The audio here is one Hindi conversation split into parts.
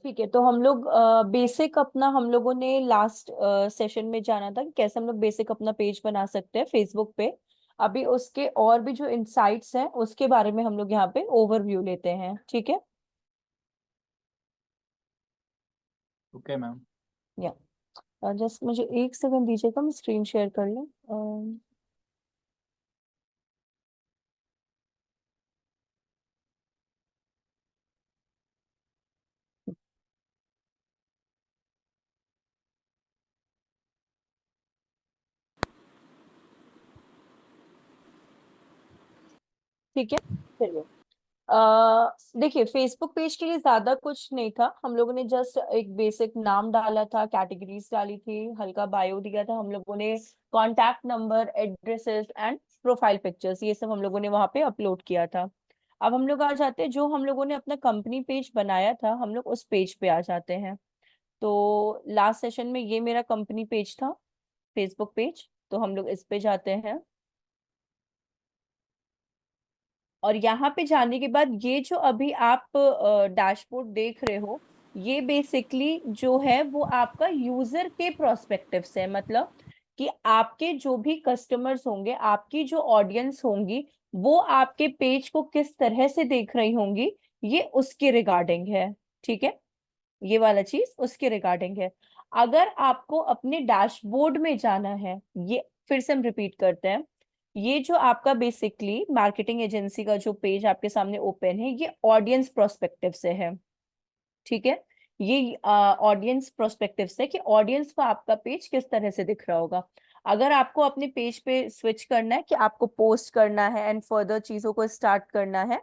ठीक है, तो हम लोग बेसिक अपना हम लोगों ने लास्ट सेशन में जाना था कि कैसे हम लोग बेसिक अपना पेज बना सकते हैं फेसबुक पे। अभी उसके और भी जो इनसाइट्स हैं उसके बारे में हम लोग यहाँ पे ओवरव्यू लेते हैं, ठीक है। Okay ma'am. या जस्ट मुझे एक सेकंड दीजिएगा, मैं स्क्रीन शेयर कर लूँ। ठीक है, चलिए। देखिए, फेसबुक पेज के लिए ज्यादा कुछ नहीं था, हम लोगों ने जस्ट एक बेसिक नाम डाला था, कैटेगरीज डाली थी, हल्का बायो दिया था हम लोगों ने, contact number, addresses and profile pictures, ये सब हम लोगों ने वहां पे अपलोड किया था। अब हम लोग आ जाते हैं, जो हम लोगों ने अपना कंपनी पेज बनाया था हम लोग उस पेज पे आ जाते हैं। तो लास्ट सेशन में ये मेरा कंपनी पेज था, फेसबुक पेज, तो हम लोग इस पे जाते हैं। और यहाँ पे जाने के बाद ये जो अभी आप डैशबोर्ड देख रहे हो, ये बेसिकली जो है वो आपका यूजर के प्रोस्पेक्टिव से है। मतलब कि आपके जो भी कस्टमर्स होंगे, आपकी जो ऑडियंस होंगी, वो आपके पेज को किस तरह से देख रही होंगी, ये उसके रिगार्डिंग है। ठीक है, ये वाला चीज उसके रिगार्डिंग है। अगर आपको अपने डैशबोर्ड में जाना है, ये फिर से हम रिपीट करते हैं, ये जो आपका बेसिकली मार्केटिंग एजेंसी का जो पेज आपके सामने ओपन है, ये ऑडियंस प्रोस्पेक्टिव से है। ठीक है, ये ऑडियंस प्रोस्पेक्टिव से कि ऑडियंस को आपका पेज किस तरह से दिख रहा होगा। अगर आपको अपने पेज पे स्विच करना है कि आपको पोस्ट करना है एंड फर्दर चीजों को स्टार्ट करना है,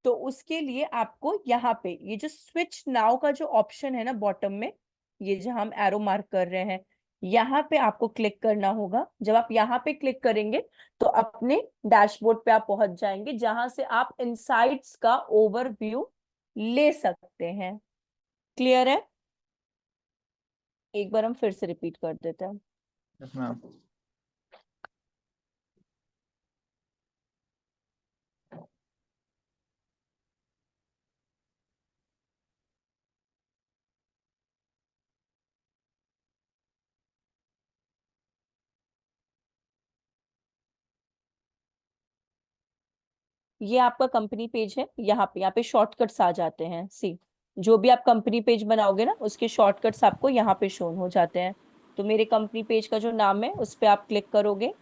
तो उसके लिए आपको यहाँ पे ये जो स्विच नाउ का जो ऑप्शन है ना बॉटम में, ये जहां हम एरो मार्क कर रहे हैं, यहाँ पे आपको क्लिक करना होगा। जब आप यहाँ पे क्लिक करेंगे तो अपने डैशबोर्ड पे आप पहुंच जाएंगे, जहां से आप इनसाइट्स का ओवरव्यू ले सकते हैं। क्लियर है? एक बार हम फिर से रिपीट कर देते हैं। Yes ma'am. ये आपका कंपनी पेज है, यहाँ पे शॉर्टकट्स आ जाते हैं। सी, जो भी आप कंपनी पेज बनाओगे ना, उसके शॉर्टकट्स आपको यहाँ पे शोन हो जाते हैं। तो मेरे कंपनी पेज का जो नाम है उस पे आप क्लिक करोगे।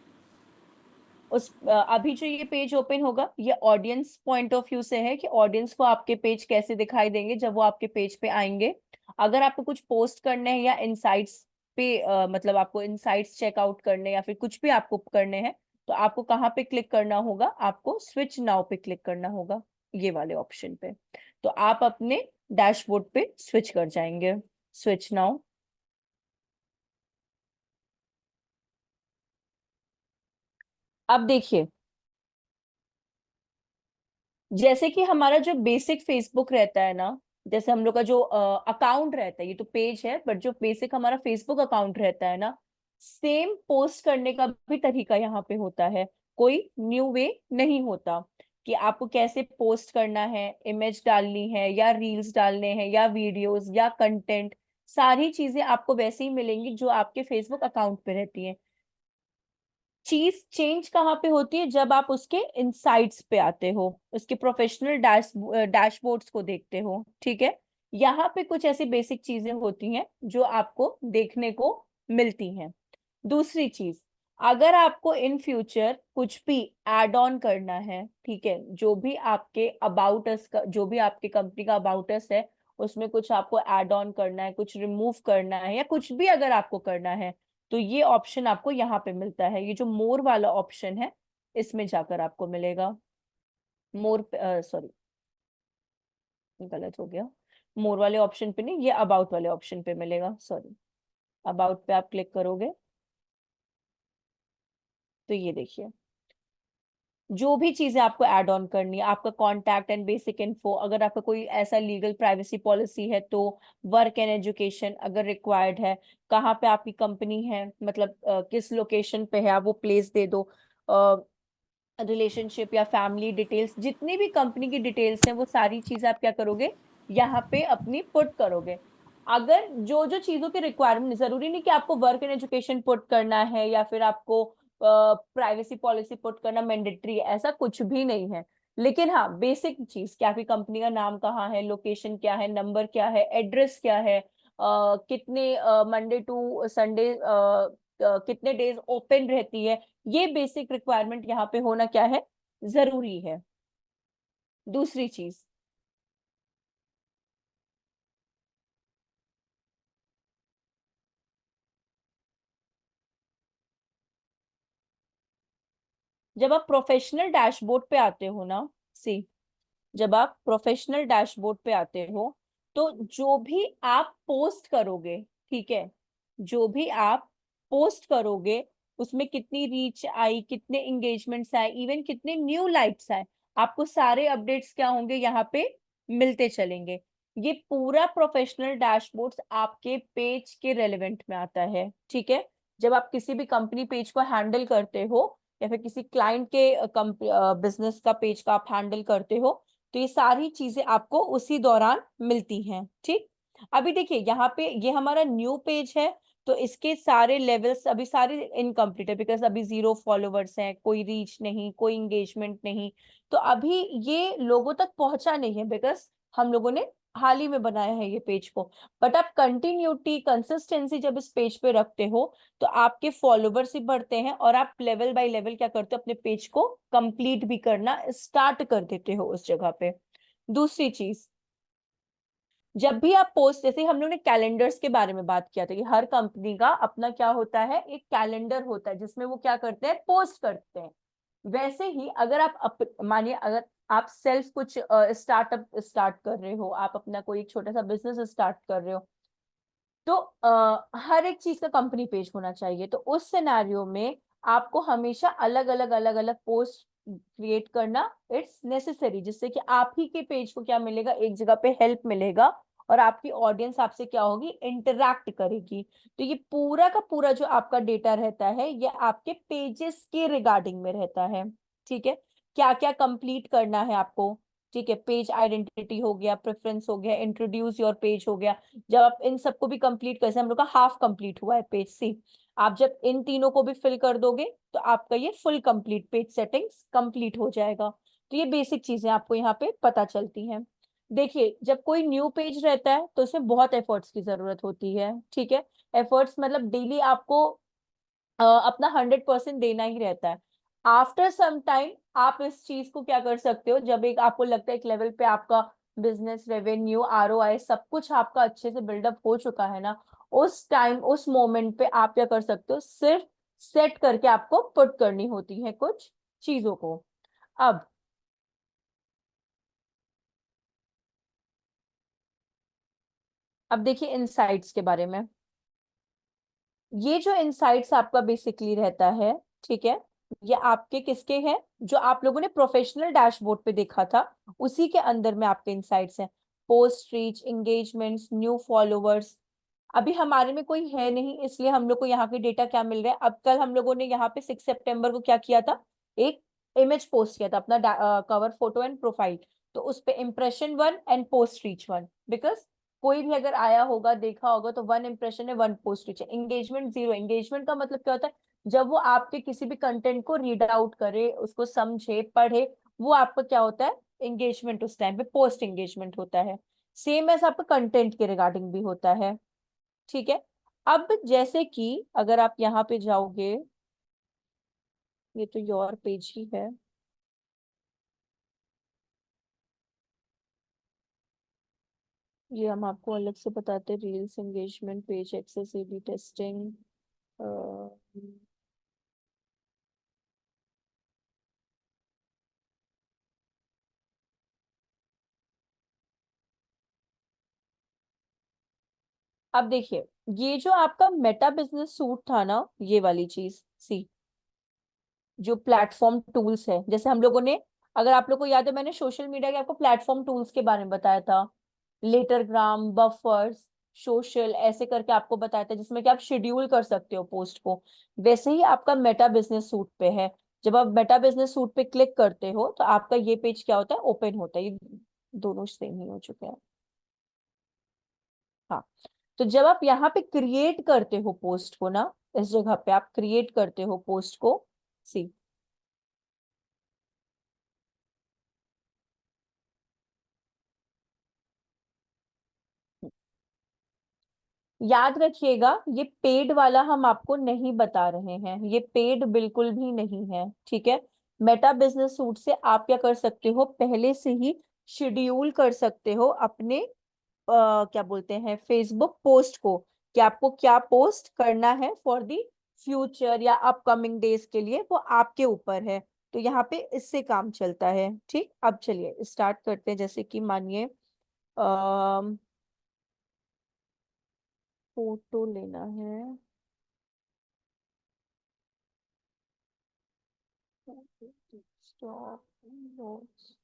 अभी जो ये पेज ओपन होगा, ये ऑडियंस पॉइंट ऑफ व्यू से है कि ऑडियंस को आपके पेज कैसे दिखाई देंगे जब वो आपके पेज पे आएंगे। अगर आपको कुछ पोस्ट करने हैं या इनसाइट्स पे मतलब आपको इनसाइट्स चेकआउट करने या फिर कुछ भी आपको करने हैं, तो आपको कहाँ पे क्लिक करना होगा? आपको स्विच नाउ पे क्लिक करना होगा, ये वाले ऑप्शन पे। तो आप अपने डैशबोर्ड पे स्विच कर जाएंगे, स्विच नाउ। अब देखिए, जैसे कि हमारा जो बेसिक फेसबुक रहता है ना, जैसे हम लोग का जो अकाउंट रहता है, ये तो पेज है, बट जो बेसिक हमारा फेसबुक अकाउंट रहता है ना, सेम पोस्ट करने का भी तरीका यहाँ पे होता है। कोई न्यू वे नहीं होता कि आपको कैसे पोस्ट करना है, इमेज डालनी है या रील्स डालने हैं या वीडियोस या कंटेंट, सारी चीजें आपको वैसे ही मिलेंगी जो आपके फेसबुक अकाउंट पे रहती है। चीज चेंज कहाँ पे होती है? जब आप उसके इनसाइट्स पे आते हो, उसके प्रोफेशनल डैशबोर्ड्स को देखते हो। ठीक है, यहाँ पे कुछ ऐसी बेसिक चीजें होती हैं जो आपको देखने को मिलती हैं। दूसरी चीज, अगर आपको इन फ्यूचर कुछ भी एड ऑन करना है, ठीक है, जो भी आपके अबाउट अस का, जो भी आपके कंपनी का अबाउट अस है, उसमें कुछ आपको ऐड ऑन करना है, कुछ रिमूव करना है या कुछ भी अगर आपको करना है, तो ये ऑप्शन आपको यहाँ पे मिलता है। ये जो मोर वाला ऑप्शन है, इसमें जाकर आपको मिलेगा। मोर, सॉरी, गलत हो गया। मोर वाले ऑप्शन पे नहीं, ये अबाउट वाले ऑप्शन पे मिलेगा, सॉरी। अबाउट पे आप क्लिक करोगे तो ये देखिए, जो भी चीजें आपको ऐड ऑन करनी है, आपका कॉन्टैक्ट एंड बेसिक इन्फो, अगर आपका कोई ऐसा लीगल प्राइवेसी पॉलिसी है तो, वर्क एंड एजुकेशन अगर रिक्वायर्ड है, कहाँ पे आपकी कंपनी है, मतलब किस लोकेशन पे है, आप वो प्लेस दे दो। रिलेशनशिप या फैमिली डिटेल्स, जितनी भी कंपनी की डिटेल्स हैं, वो सारी चीजें आप क्या करोगे? यहाँ पे अपनी पुट करोगे। अगर जो जो चीजों की रिक्वायरमेंट, जरूरी नहीं कि आपको वर्क एंड एजुकेशन पुट करना है या फिर आपको प्राइवेसी पॉलिसी पुट करना मैंडेटरी है, ऐसा कुछ भी नहीं है। लेकिन हाँ, बेसिक चीज कि आपकी कंपनी का नाम कहाँ है, लोकेशन क्या है, नंबर क्या है, एड्रेस क्या है, कितने मंडे टू संडे कितने डेज ओपन रहती है, ये बेसिक रिक्वायरमेंट यहाँ पे होना क्या है, जरूरी है। दूसरी चीज, जब आप प्रोफेशनल डैशबोर्ड पे आते हो ना, सी, जब आप प्रोफेशनल डैशबोर्ड पे आते हो, तो जो भी आप पोस्ट करोगे, ठीक है, जो भी आप पोस्ट करोगे, उसमें कितनी रीच आई, कितने एंगेजमेंट्स आए, इवन कितने न्यू लाइक्स आए, आपको सारे अपडेट्स क्या होंगे यहाँ पे मिलते चलेंगे। ये पूरा प्रोफेशनल डैशबोर्ड्स आपके पेज के रेलेवेंट में आता है, ठीक है। जब आप किसी भी कंपनी पेज को हैंडल करते हो या फिर किसी क्लाइंट के बिजनेस का पेज का आप हैंडल करते हो, तो ये सारी चीजें आपको उसी दौरान मिलती हैं, ठीक। अभी देखिए यहाँ पे ये हमारा न्यू पेज है, तो इसके सारे लेवल्स अभी सारे इनकम्प्लीट है, बिकॉज अभी 0 फॉलोवर्स हैं, कोई रीच नहीं, कोई इंगेजमेंट नहीं। तो अभी ये लोगों तक पहुंचा नहीं है, बिकॉज हम लोगों ने हाल ही में बनाया है ये पेज को। बट आप कंटिन्यूटी, कंसिस्टेंसी जब इस पेज पे रखते हो, तो आपके फॉलोवर्स भी बढ़ते हैं और आप लेवल बाय लेवल क्या करते हो, अपने पेज को कंप्लीट भी करना स्टार्ट कर देते हो उस जगह पे। दूसरी चीज, जब भी आप पोस्ट, जैसे हम लोगों ने कैलेंडर्स के बारे में बात किया था कि हर कंपनी का अपना क्या होता है, एक कैलेंडर होता है जिसमें वो क्या करते हैं, पोस्ट करते हैं। वैसे ही अगर आप मानिए अगर आप सेल्फ कुछ स्टार्टअप स्टार्ट कर रहे हो, आप अपना कोई एक छोटा सा बिजनेस स्टार्ट कर रहे हो, तो हर एक चीज का कंपनी पेज होना चाहिए। तो उस सिनेरियो में आपको हमेशा अलग अलग पोस्ट क्रिएट करना इट्स नेसेसरी, जिससे कि आप ही के पेज को क्या मिलेगा, एक जगह पे हेल्प मिलेगा और आपकी ऑडियंस आपसे क्या होगी, इंटरैक्ट करेगी। तो ये पूरा का पूरा जो आपका डेटा रहता है, ये आपके पेजेस के रिगार्डिंग में रहता है, ठीक है। क्या क्या कंप्लीट करना है आपको, ठीक है, पेज आइडेंटिटी हो गया, प्रेफरेंस हो गया, इंट्रोड्यूस योर पेज हो गया। जब आप इन सबको भी कंप्लीट कर, हम लोग का हाफ कंप्लीट हुआ है पेज सी, आप जब इन तीनों को भी फिल कर दोगे, तो आपका ये full complete page settings complete हो जाएगा। तो ये बेसिक चीजें आपको यहाँ पे पता चलती हैं। देखिए, जब कोई न्यू पेज रहता है तो उसमें बहुत एफर्ट्स की जरूरत होती है, ठीक है। एफर्ट्स मतलब डेली आपको अपना 100% देना ही रहता है। आफ्टर सम टाइम आप इस चीज को क्या कर सकते हो, जब एक आपको लगता है एक लेवल पे आपका बिजनेस रेवेन्यू, आरओआई सब कुछ आपका अच्छे से बिल्डअप हो चुका है ना, उस टाइम उस मोमेंट पे आप क्या कर सकते हो, सिर्फ सेट करके आपको पुट करनी होती है कुछ चीजों को। अब अब देखिए इनसाइट्स के बारे में। ये जो इनसाइट्स आपका बेसिकली रहता है, ठीक है, ये आपके किसके हैं, जो आप लोगों ने प्रोफेशनल डैशबोर्ड पे देखा था, उसी के अंदर में आपके इनसाइट्स हैं। Post reach, engagements, new followers. अभी हमारे में कोई है नहीं, इसलिए हम लोग को यहाँ पे डेटा क्या मिल रहा है। अब कल हम लोगों ने यहाँ पे 6 सितंबर को क्या किया था, एक इमेज पोस्ट किया था अपना कवर फोटो एंड प्रोफाइल। तो उस पे impression 1 and post reach 1, because कोई भी अगर आया होगा, देखा होगा, तो 1 इम्प्रेशन है, 1 पोस्ट रीच है। एंगेजमेंट 0, एंगेजमेंट का मतलब क्या होता है, जब वो आपके किसी भी कंटेंट को रीड आउट करे, उसको समझे, पढ़े, वो आपका क्या होता है, एंगेजमेंट उस टाइम पे पोस्ट एंगेजमेंट होता है। सेम ऐसा आपका कंटेंट के रिगार्डिंग भी होता है, ठीक है। अब जैसे कि अगर आप यहाँ पे जाओगे, ये तो योर पेज ही है, ये हम आपको अलग से बताते हैं, reels, engagement, page access, A B testing. अब देखिए, ये जो आपका मेटा बिजनेस सूट था ना, ये वाली चीज सी, जो प्लेटफॉर्म टूल्स है, जैसे हम लोगों ने, अगर आप लोग को याद है, मैंने सोशल मीडिया के आपको प्लेटफॉर्म टूल्स के बारे में बताया था, लेटरग्राम, बफर्स, सोशल, ऐसे करके आपको बताया था, जिसमें कि आप शेड्यूल कर सकते हो पोस्ट को। वैसे ही आपका मेटा बिजनेस सूट पे है। जब आप मेटा बिजनेस सूट पे क्लिक करते हो, तो आपका ये पेज क्या होता है, ओपन होता है। ये दोनों सेम ही हो चुके हैं। हाँ, तो जब आप यहाँ पे क्रिएट करते हो पोस्ट को ना, इस जगह पे आप क्रिएट करते हो पोस्ट को, सी, याद रखिएगा ये पेड वाला हम आपको नहीं बता रहे हैं, ये पेड बिल्कुल भी नहीं है, ठीक है। मेटा बिजनेस सूट से आप क्या कर सकते हो, पहले से ही शेड्यूल कर सकते हो अपने क्या बोलते हैं फेसबुक पोस्ट को, कि आपको क्या पोस्ट करना है फॉर दी फ्यूचर या अपकमिंग डेज के लिए, वो आपके ऊपर है। तो यहाँ पे इससे काम चलता है, ठीक। अब चलिए स्टार्ट करते हैं, जैसे कि मानिए फोटो लेना है। स्टॉप नोट्स,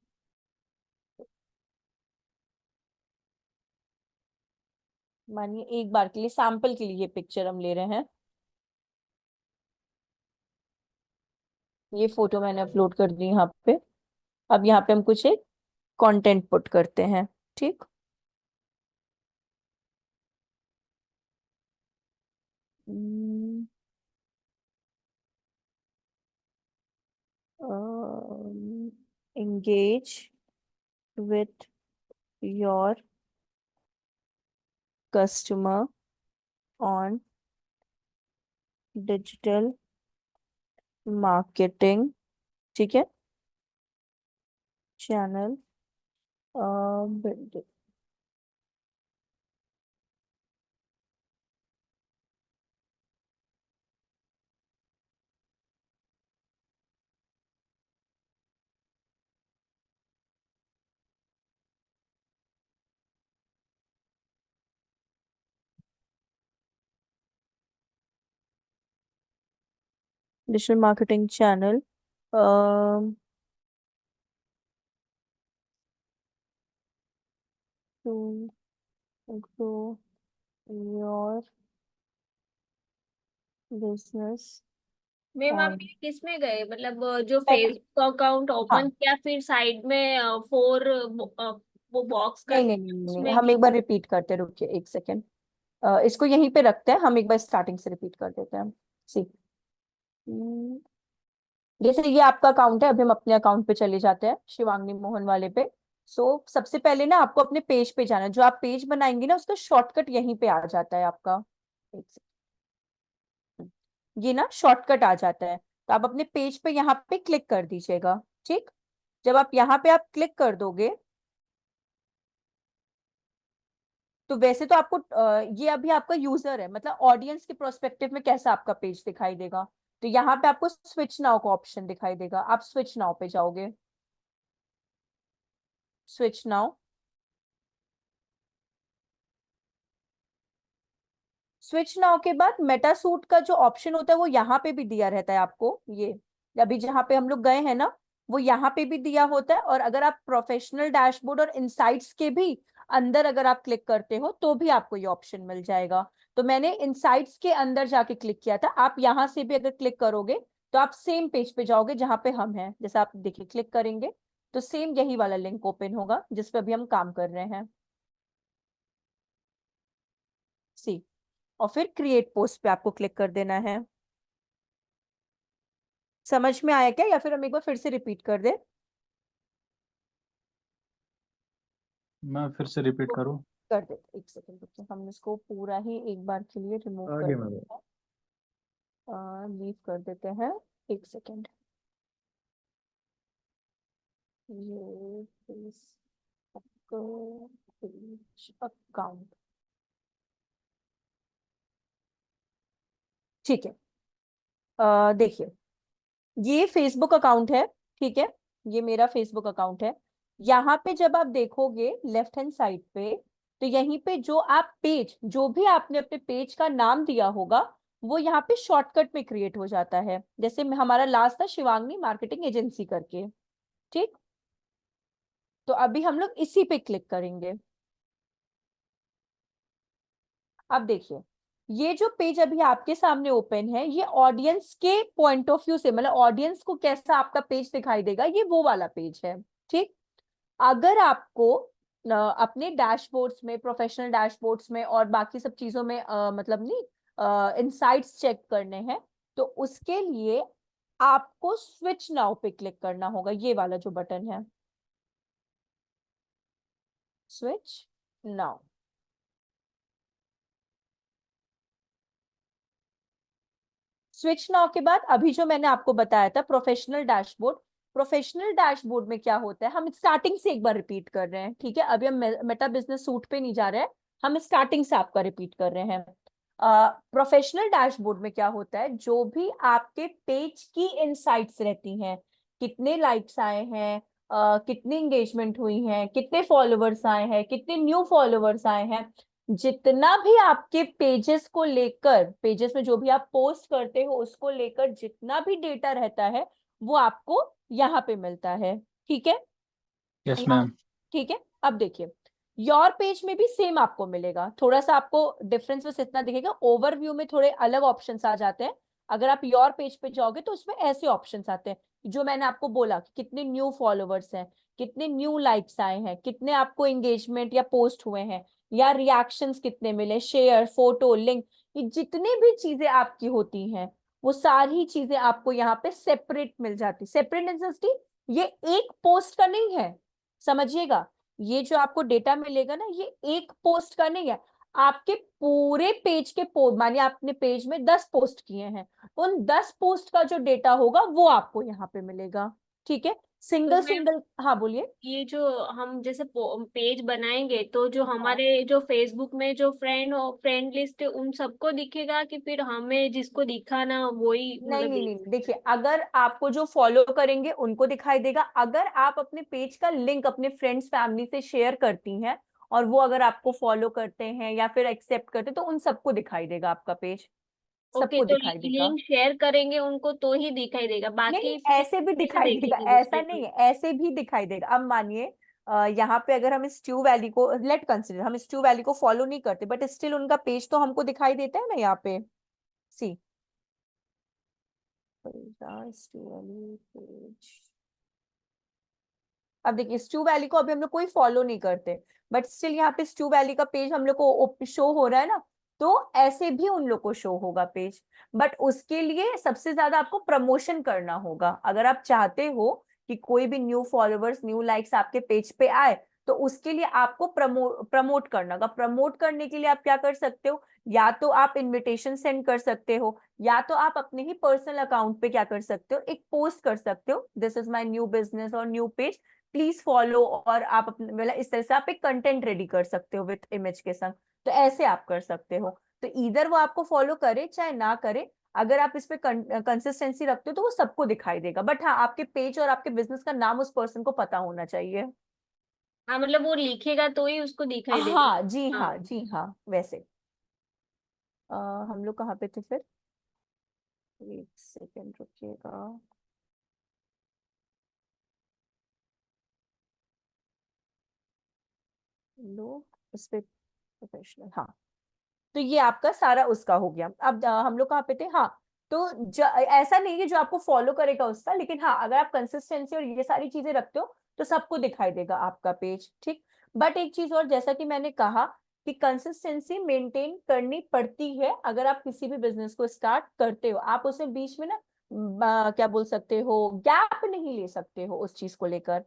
मानिए एक बार के लिए सैंपल के लिए ये पिक्चर हम ले रहे हैं, ये फोटो मैंने अपलोड कर दी यहाँ पे। अब यहाँ पे हम कुछ एक कंटेंट पुट करते हैं, ठीक। Engage with your customer on digital marketing, ठीक है, channel building. Digital marketing channel to grow your business ma'am आप on। ये किस में गए, मतलब जो मैं- फेसबुक अकाउंट ओपन हाँ, किया फिर साइड में फोर वो बॉक्स नहीं कर नहीं नहीं नहीं, उसमें हम एक बार रिपीट करते हैं, रुकिए एक सेकेंड। इसको यहीं पे रखते हैं, हम एक बार स्टार्टिंग से रिपीट कर देते हैं। सी, जैसे ये आपका अकाउंट है, अभी हम अपने अकाउंट पे चले जाते हैं, शिवांगी मोहन वाले पे। सबसे पहले ना आपको अपने पेज पे जाना है, जो आप पेज बनाएंगे ना उसका शॉर्टकट यहीं पे आ जाता है आपका। एक सेकंड, ये ना शॉर्टकट आ जाता है, तो आप अपने पेज पे यहाँ पे क्लिक कर दीजिएगा, ठीक। जब आप यहाँ पे आप क्लिक कर दोगे, तो वैसे तो आपको ये अभी आपका यूजर है, मतलब ऑडियंस के प्रोस्पेक्टिव में कैसा आपका पेज दिखाई देगा। तो यहाँ पे आपको स्विच नाउ का ऑप्शन दिखाई देगा, आप स्विच नाउ पे जाओगे, स्विच नाउ। स्विच नाउ के बाद मेटा सूट का जो ऑप्शन होता है वो यहाँ पे भी दिया रहता है आपको, ये अभी जहाँ पे हम लोग गए हैं ना, वो यहाँ पे भी दिया होता है। और अगर आप प्रोफेशनल डैशबोर्ड और इनसाइट्स के भी अंदर अगर आप क्लिक करते हो तो भी आपको ये ऑप्शन मिल जाएगा। तो मैंने इनसाइट्स के अंदर जाके क्लिक किया था, आप यहाँ से भी अगर क्लिक करोगे तो आप सेम पेज पे जाओगे जहाँ पे हम हैं। जैसे आप देखिए क्लिक करेंगे तो सेम यही वाला लिंक ओपन होगा जिस पे अभी हम काम कर रहे हैं, सी। और फिर क्रिएट पोस्ट पे आपको क्लिक कर देना है। समझ में आया क्या, या फिर हम एक बार फिर से रिपीट कर दे। मैं फिर से रिपीट करूँ? कर देते, एक सेकंड रुकिए, हम इसको पूरा ही एक बार के लिए रिमूव कर आगे मैं देते हैं, लीव कर देते हैं। एक सेकंड, ये अकाउंट, ठीक है। देखिए ये फेसबुक अकाउंट है, ठीक है, ये मेरा फेसबुक अकाउंट है। यहाँ पे जब आप देखोगे लेफ्ट हैंड साइड पे, तो यहीं पे जो आप पेज, जो भी आपने अपने पेज का नाम दिया होगा वो यहाँ पे शॉर्टकट में क्रिएट हो जाता है। जैसे हमारा लास्ट था शिवांगी मार्केटिंग एजेंसी करके, ठीक। तो अभी हम लोग इसी पे क्लिक करेंगे। अब देखिए ये जो पेज अभी आपके सामने ओपन है, ये ऑडियंस के पॉइंट ऑफ व्यू से, मतलब ऑडियंस को कैसा आपका पेज दिखाई देगा, ये वो वाला पेज है, ठीक। अगर आपको अपने डैशबोर्ड्स में, प्रोफेशनल डैशबोर्ड्स में और बाकी सब चीजों में मतलब नहीं इनसाइट्स चेक करने हैं, तो उसके लिए आपको स्विच नाउ पे क्लिक करना होगा, ये वाला जो बटन है, स्विच नाउ। स्विच नाउ के बाद अभी जो मैंने आपको बताया था प्रोफेशनल डैशबोर्ड, प्रोफेशनल डैशबोर्ड में क्या होता है, हम स्टार्टिंग से एक बार रिपीट कर रहे हैं, ठीक है, अभी हम मेटा बिजनेस सूट पे नहीं जा रहे हैं, हम स्टार्टिंग से आपका रिपीट कर रहे हैं। प्रोफेशनल डैशबोर्ड में क्या होता है, जो भी आपके पेज की इनसाइट्स रहती हैं, कितने लाइक्स आए हैं, कितनी एंगेजमेंट हुई है, कितने फॉलोवर्स आए हैं, कितने न्यू फॉलोवर्स आए हैं, जितना भी आपके पेजेस को लेकर, पेजेस में जो भी आप पोस्ट करते हो उसको लेकर जितना भी डेटा रहता है वो आपको यहाँ पे मिलता है, ठीक है। यस यहाँ, मैम। ठीक है। अब देखिए योर पेज में भी सेम आपको मिलेगा, थोड़ा सा आपको डिफरेंस बस इतना दिखेगा, ओवरव्यू में थोड़े अलग ऑप्शंस आ जाते हैं। अगर आप योर पेज पे जाओगे तो उसमें ऐसे ऑप्शंस आते हैं जो मैंने आपको बोला कि कितने न्यू फॉलोवर्स हैं, कितने न्यू लाइक्स आए हैं, कितने आपको एंगेजमेंट या पोस्ट हुए हैं, या रिएक्शंस कितने मिले, शेयर, फोटो, लिंक, ये जितनी भी चीजें आपकी होती हैं वो सारी चीजें आपको यहाँ पे सेपरेट मिल जाती। सेपरेट इन सेंस ये एक पोस्ट का नहीं है, समझिएगा, ये जो आपको डेटा मिलेगा ना ये एक पोस्ट का नहीं है, आपके पूरे पेज के मानिए आपने पेज में 10 पोस्ट किए हैं, उन 10 पोस्ट का जो डेटा होगा वो आपको यहाँ पे मिलेगा, ठीक है। तो सिंगल मैम सिंगल, हाँ बोलिए। ये जो हम जैसे पेज बनाएंगे तो जो हाँ, हमारे जो फेसबुक में जो फ्रेंड लिस्ट है उन सबको दिखेगा, कि फिर हमें जिसको दिखाना वही नहीं मतलब नहीं नहीं नहीं, देखिए अगर आपको जो फॉलो करेंगे उनको दिखाई देगा, अगर आप अपने पेज का लिंक अपने फ्रेंड्स फैमिली से शेयर करती हैं और वो अगर आपको फॉलो करते हैं या फिर एक्सेप्ट करते हैं तो उन सबको दिखाई देगा आपका पेज, ओके, सबको तो दिखाई देगा। लिंक शेयर करेंगे उनको तो ही दिखाई देगा, नहीं बाकी नहीं, फिर ऐसे भी कैसे दिखाई देगा, देखेंगे ऐसा दूसरे नहीं को? है, ऐसे भी दिखाई देगा। अब मानिए यहाँ पे अगर हम स्ट्यू वैली को लेट कंसिडर, हम स्ट्यू वैली को फॉलो नहीं करते बट स्टिल उनका पेज तो हमको दिखाई देता है ना यहाँ पे, सी स्ट्यू वैली पेज। अब देखिए स्ट्यू वैली को अभी हम लोग कोई फॉलो नहीं करते बट स्टिल यहाँ पे स्ट्यू वैली का पेज हम लोग को शो हो रहा है ना, तो ऐसे भी उन लोग को शो होगा पेज, बट उसके लिए सबसे ज्यादा आपको प्रमोशन करना होगा। अगर आप चाहते हो कि कोई भी न्यू फॉलोवर्स, न्यू लाइक्स आपके पेज पे आए तो उसके लिए आपको प्रमोट करना होगा। प्रमोट करने के लिए आप क्या कर सकते हो, या तो आप इनविटेशन सेंड कर सकते हो, या तो आप अपने ही पर्सनल अकाउंट पे क्या कर सकते हो, एक पोस्ट कर सकते हो, this is my new business और न्यू पेज, प्लीज फॉलो, और आप अपने मतलब इस तरह से आप एक कंटेंट रेडी कर सकते हो विद इमेज के संग। तो ऐसे आप कर सकते हो, तो इधर वो आपको फॉलो करे चाहे ना करे, अगर आप इस पे कंसिस्टेंसी रखते हो तो वो सबको दिखाई देगा, बट हाँ आपके पेज और आपके बिजनेस का नाम उस पर्सन को पता होना चाहिए। हाँ, मतलब वो लिखेगा तो ही उसको दिखाई देगा। हाँ जी, हाँ। हाँ जी, हाँ वैसे अ, हम लोग कहाँ पे थे फिर, एक सेकेंड रुकिएगा। लोग इस पे प्रोफेशनल, हाँ, तो ये आपका सारा उसका हो गया। अब हम लोग कहाँ पे थे, हाँ, तो ऐसा नहीं है जो आपको फॉलो करेगा उसका, लेकिन हाँ अगर आप कंसिस्टेंसी और ये सारी चीजें रखते हो तो सबको दिखाई देगा आपका पेज, ठीक। बट एक चीज और, जैसा कि मैंने कहा कि कंसिस्टेंसी मेंटेन करनी पड़ती है, अगर आप किसी भी बिजनेस को स्टार्ट करते हो आप उसे बीच में ना क्या बोल सकते हो, गैप नहीं ले सकते हो उस चीज को लेकर।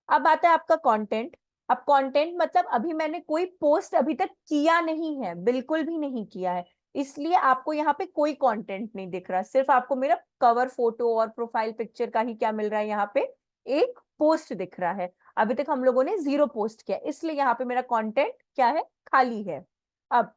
अब आता है आपका कंटेंट। अब कंटेंट मतलब अभी मैंने कोई पोस्ट अभी तक किया नहीं है, बिल्कुल भी नहीं किया है, इसलिए आपको यहाँ पे कोई कंटेंट नहीं दिख रहा, सिर्फ आपको मेरा कवर फोटो और प्रोफाइल पिक्चर का ही क्या मिल रहा है, यहाँ पे एक पोस्ट दिख रहा है। अभी तक हम लोगों ने 0 पोस्ट किया, इसलिए यहाँ पे मेरा कंटेंट क्या है, खाली है। अब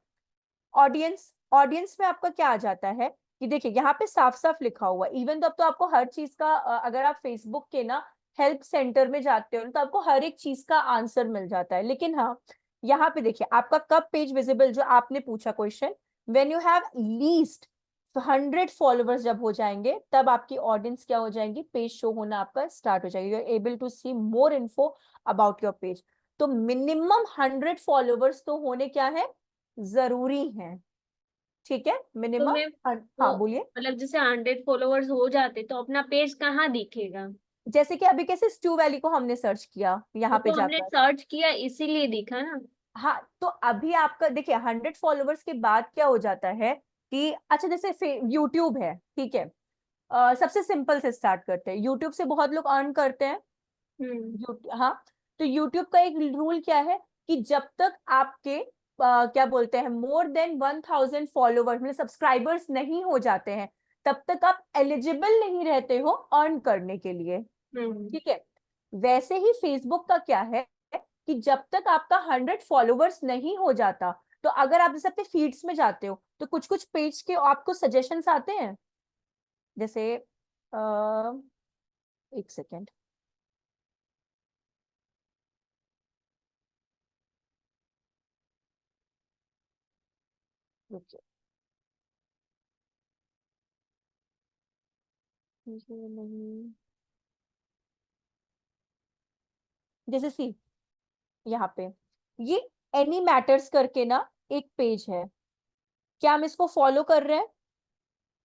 ऑडियंस, ऑडियंस में आपका क्या आ जाता है कि देखिए यहाँ पे साफ साफ लिखा हुआ, इवन तो अब तो आपको हर चीज का अगर आप फेसबुक के ना हेल्प सेंटर में जाते हो तो आपको हर एक चीज का आंसर मिल जाता है, लेकिन हाँ यहाँ पे देखिए आपका कब पेज विजिबल, जो आपने पूछा question, when you have least 100 followers जब हो जाएंगे तब आपकी ऑडियंस क्या हो जाएंगी, पेज शो होना आपका स्टार्ट हो जाएगी, you are able to see more info about your page. तो मिनिमम 100 फॉलोवर्स तो होने क्या है, जरूरी है, ठीक है, तो मिनिमम। मैं वो हाँ बोलिए। मतलब जैसे 100 फॉलोवर्स हो जाते तो अपना पेज कहाँ दिखेगा? जैसे कि अभी कैसे स्टू वैली को हमने सर्च किया यहाँ पे तो हमने जाकर। सर्च किया इसीलिए दिखा ना। हाँ, तो अभी आपका देखिए 100 फॉलोवर्स के बाद क्या हो जाता है कि अच्छा जैसे यूट्यूब है, ठीक है, सबसे सिंपल से स्टार्ट करते हैं। यूट्यूब से बहुत लोग अर्न करते हैं। हम्म। हाँ, तो यूट्यूब का एक रूल क्या है कि जब तक आपके क्या बोलते हैं मोर देन 1000 फॉलोवर्स मतलब सब्सक्राइबर्स नहीं हो जाते हैं, तब तक आप एलिजिबल नहीं रहते हो अर्न करने के लिए। हम्म। ठीक है, वैसे ही फेसबुक का क्या है कि जब तक आपका 100 फॉलोवर्स नहीं हो जाता, तो अगर आप जैसे अपने फीड्स में जाते हो तो कुछ कुछ पेज के आपको सजेशंस आते हैं। जैसे एक सेकेंड, रुकिए, ये नहीं, जैसे सी यहाँ पे ये एनी मैटर्स करके ना एक पेज है, क्या हम इसको फॉलो कर रहे हैं?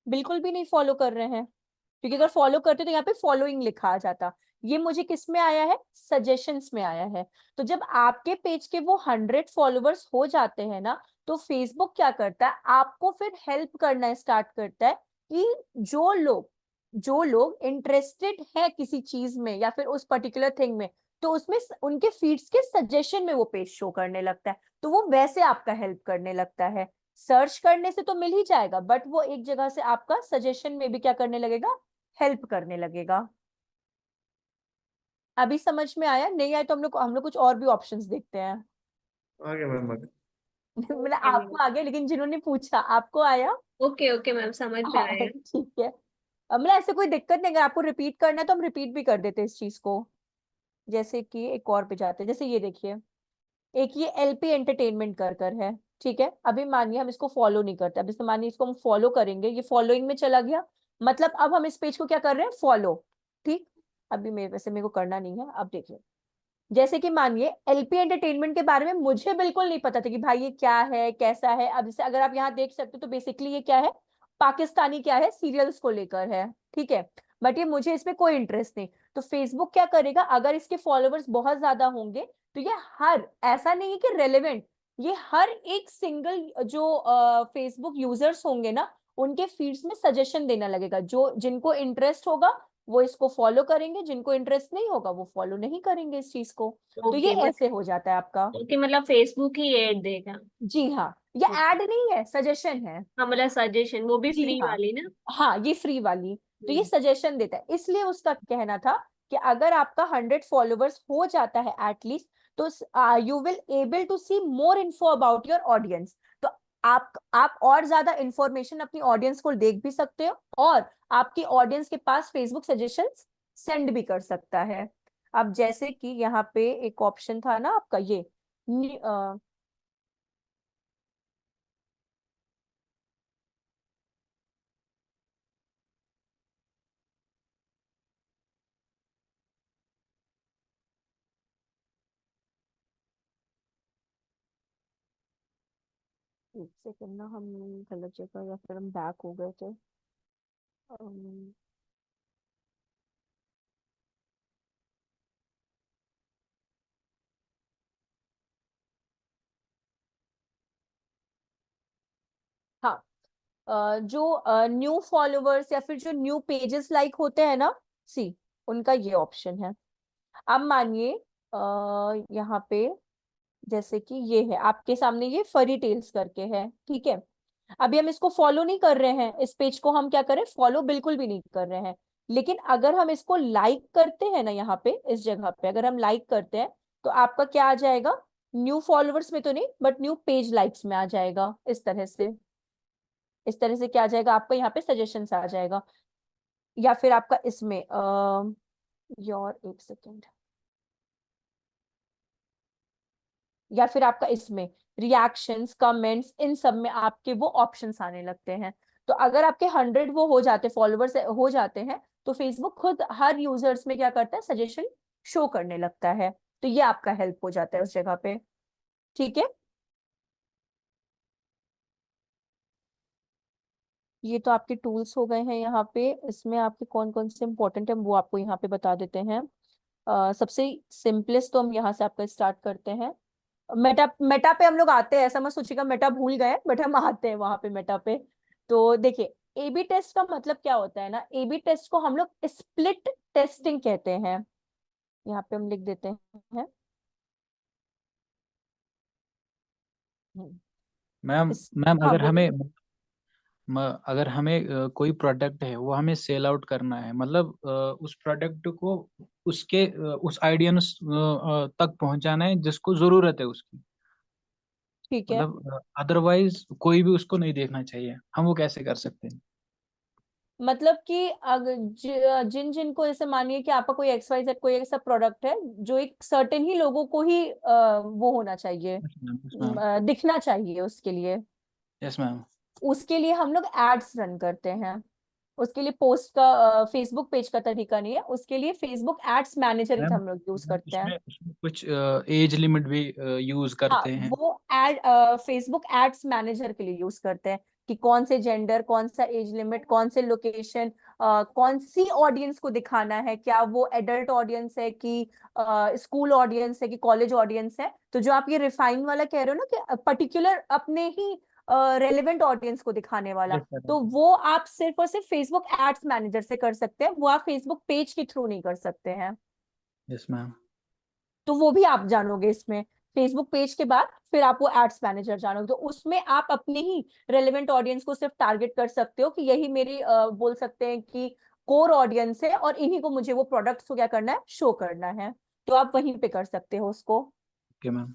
बिल्कुल भी नहीं फॉलो कर रहे हैं, क्योंकि अगर फॉलो करते तो यहाँ पे फॉलोइंग लिखा आ जाता। ये मुझे किस में आया है? सजेशंस में आया है। तो जब आपके पेज के वो 100 फॉलोवर्स हो जाते हैं ना, तो फेसबुक क्या करता है, आपको फिर हेल्प करना स्टार्ट करता है कि जो लोग इंटरेस्टेड है किसी चीज में या फिर उस पर्टिकुलर थिंग में, तो उसमें उनके फीड्स के सजेशन में वो पेज शो करने लगता है, तो वो वैसे आपका हेल्प करने लगता है। सर्च करने से तो मिल ही जाएगा, बट वो एक जगह से आपका सजेशन में भी क्या करने लगेगा, हेल्प करने लगेगा। अभी समझ में आया? नहीं आया तो हम लोग कुछ और भी ऑप्शंस देखते हैं। आ गया मैम, आ गया। मतलब ओके आपको मैम। आ गया, लेकिन जिन्होंने पूछा आपको आया। ओके ओके मैम, समझ में हाँ आया। ठीक है। मतलब ऐसे कोई दिक्कत नहीं, अगर आपको रिपीट करना है तो हम रिपीट भी कर देते हैं इस चीज को। जैसे कि एक और पे जाते हैं, जैसे ये देखिए, एक ये एलपी एंटरटेनमेंट कर कर है। ठीक है, अभी मानिए हम इसको फॉलो नहीं करते, अब जैसे मानिए इसको हम फॉलो करेंगे, ये फॉलोइंग में चला गया, मतलब अब हम इस पेज को क्या कर रहे हैं, फॉलो। ठीक, अभी मेरे को करना नहीं है। अब देखिए, जैसे कि मानिए एलपी एंटरटेनमेंट के बारे में मुझे बिल्कुल नहीं पता था कि भाई ये क्या है कैसा है। अब जैसे अगर आप यहाँ देख सकते हो तो बेसिकली ये क्या है, पाकिस्तानी क्या है, सीरियल्स को लेकर है। ठीक है, बट ये मुझे इसमें कोई इंटरेस्ट नहीं। तो फेसबुक क्या करेगा, अगर इसके फॉलोवर्स बहुत ज्यादा होंगे तो ये हर, ऐसा नहीं है कि रेलेवेंट, ये हर एक सिंगल जो फेसबुक यूजर्स होंगे ना, उनके फीड्स में सजेशन देना लगेगा। जो जिनको इंटरेस्ट होगा वो इसको फॉलो करेंगे, जिनको इंटरेस्ट नहीं होगा वो फॉलो नहीं करेंगे इस चीज को। तो ये ओके ऐसे हो जाता है आपका। ओके, मतलब फेसबुक ही ऐड देगा। जी हाँ, ये ऐड नहीं है, सजेशन है। हाँ, मतलब सजेशन, वो भी जी फ्री हाँ, वाली ना। हाँ ये फ्री वाली, तो ये हम्म। सजेशन देता है। इसलिए उसका कहना था कि अगर आपका 100 फॉलोवर्स हो जाता है एटलीस्ट, तो you will able to see more info about your audience. तो आप और ज्यादा इंफॉर्मेशन अपनी ऑडियंस को देख भी सकते हो, और आपकी ऑडियंस के पास फेसबुक सजेशंस सेंड भी कर सकता है। अब जैसे कि यहाँ पे एक ऑप्शन था ना आपका ये, एक सेकंड ना, हम गलत जगह या फिर हम बैक हो गए थे। अम, हाँ, जो न्यू फॉलोवर्स या फिर जो न्यू पेजेस लाइक होते हैं ना, सी, उनका ये ऑप्शन है। अब मानिए यहाँ पे जैसे कि ये है आपके सामने, ये फरी टेल्स करके है। ठीक है, अभी हम इसको फॉलो नहीं कर रहे हैं, इस पेज को हम क्या करें, फॉलो बिल्कुल भी नहीं कर रहे हैं। लेकिन अगर हम इसको लाइक करते हैं ना, यहाँ पे इस जगह पे अगर हम लाइक करते हैं, तो आपका क्या आ जाएगा, न्यू फॉलोवर्स में तो नहीं बट न्यू पेज लाइक्स में आ जाएगा। इस तरह से क्या आ जाएगा आपका, यहाँ पे सजेशंस आ जाएगा। या फिर आपका इसमें योर, एक सेकेंड, या फिर आपका इसमें रिएक्शंस कमेंट्स, इन सब में आपके वो ऑप्शंस आने लगते हैं। तो अगर आपके 100 वो हो जाते, फॉलोवर्स हो जाते हैं, तो फेसबुक खुद हर यूजर्स में क्या करता है, सजेशन शो करने लगता है। तो ये आपका हेल्प हो जाता है उस जगह पे। ठीक है, ये तो आपके टूल्स हो गए हैं यहाँ पे। इसमें आपके कौन कौन से इंपॉर्टेंट है वो आपको यहाँ पे बता देते हैं। सबसे सिंपलेस्ट तो हम यहाँ से आपका स्टार्ट करते हैं। मेटा मेटा पे हम लोग आते हैं, ऐसा मत सोचिएगा मेटा भूल गए, बट हम आते हैं वहां पे मेटा पे। तो देखिए, एबी टेस्ट का मतलब क्या होता है ना, एबी टेस्ट को हम लोग स्प्लिट टेस्टिंग कहते हैं। यहाँ पे हम लिख देते हैं। हम्म, मैम इस मैम हाँ अगर हमें बोलिए। अगर हमें कोई प्रोडक्ट है वो हमें सेल आउट करना है, मतलब उस प्रोडक्ट को उसके उस ऑडियंस तक पहुंचाना है जिसको जरूरत है उसकी, ठीक है। मतलब अदरवाइज कोई भी उसको नहीं देखना चाहिए, हम वो कैसे कर सकते हैं? मतलब कि अगर जिन जिन को, जैसे मानिए कि आपका कोई एक्स वाई जेड कोई ऐसा प्रोडक्ट है जो एक सर्टेन ही लोगों को ही वो होना चाहिए, यस मैम, यस मैम, दिखना चाहिए उसके लिए। यस मैम, उसके लिए हम लोग एड्स रन करते हैं। उसके लिए पोस्ट का फेसबुक पेज का तरीका नहीं है, उसके लिए फेसबुक एड्स मैनेजर मैम हम लोग यूज करते हैं। उसमें उसमें कुछ एज लिमिट भी यूज हाँ, करते हैं। वो एड फेसबुक एड्स मैनेजर के लिए यूज करते हैं कि कौन से जेंडर, कौन सा एज लिमिट, कौन से लोकेशन, कौन सी ऑडियंस को दिखाना है, क्या वो एडल्ट ऑडियंस है कि स्कूल ऑडियंस है कि कॉलेज ऑडियंस है। तो जो आप ये रिफाइन वाला कह रहे हो ना कि पर्टिकुलर अपने ही रेलेवेंट ऑडियंस को दिखाने वाला, यस सर। तो वो आप सिर्फ और सिर्फ फेसबुक एड्स मैनेजर से कर सकते हैं, वो आप फेसबुक पेज के थ्रू नहीं कर सकते हैं। Yes ma'am. तो वो भी आप जानोगे इसमें। फेसबुक पेज के बाद फिर आप वो एड्स मैनेजर जानोगे, तो उसमें आप अपने ही रेलेवेंट ऑडियंस को सिर्फ टारगेट कर सकते हो कि यही मेरी बोल सकते हैं कि कोर ऑडियंस है, और इन्हीं को मुझे वो प्रोडक्ट्स को क्या करना है, शो करना है। तो आप वहीं पे कर सकते हो उसको। Okay ma'am.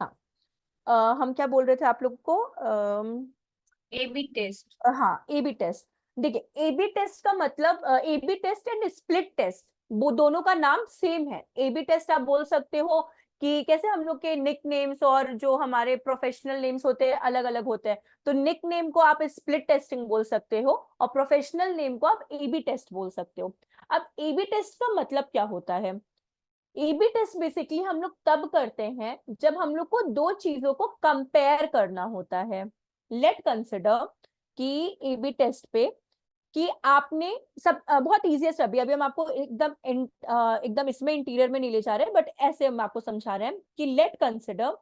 हाँ। हम क्या बोल रहे थे आप लोग को, एबी टेस्ट। हाँ, एबी टेस्ट। देखिए, एबी टेस्ट का मतलब, A B test and split test, वो दोनों का नाम सेम है। एबी टेस्ट आप बोल सकते हो कि कैसे हम लोग के निक नेम्स और जो हमारे प्रोफेशनल नेम्स होते हैं अलग अलग होते हैं, तो निक नेम को आप स्प्लिट टेस्टिंग बोल सकते हो और प्रोफेशनल नेम को आप एबी टेस्ट बोल सकते हो। अब एबी टेस्ट का मतलब क्या होता है? एबी टेस्ट बेसिकली हम लोग तब करते हैं जब हम लोग को दो चीजों को कंपेयर करना होता है। लेट कंसिडर कि एबी टेस्ट पे कि आपने सब बहुत इजी है। अभी अभी हम आपको एकदम इसमें इंटीरियर में नहीं ले जा रहे, बट ऐसे हम आपको समझा रहे हैं कि लेट कंसिडर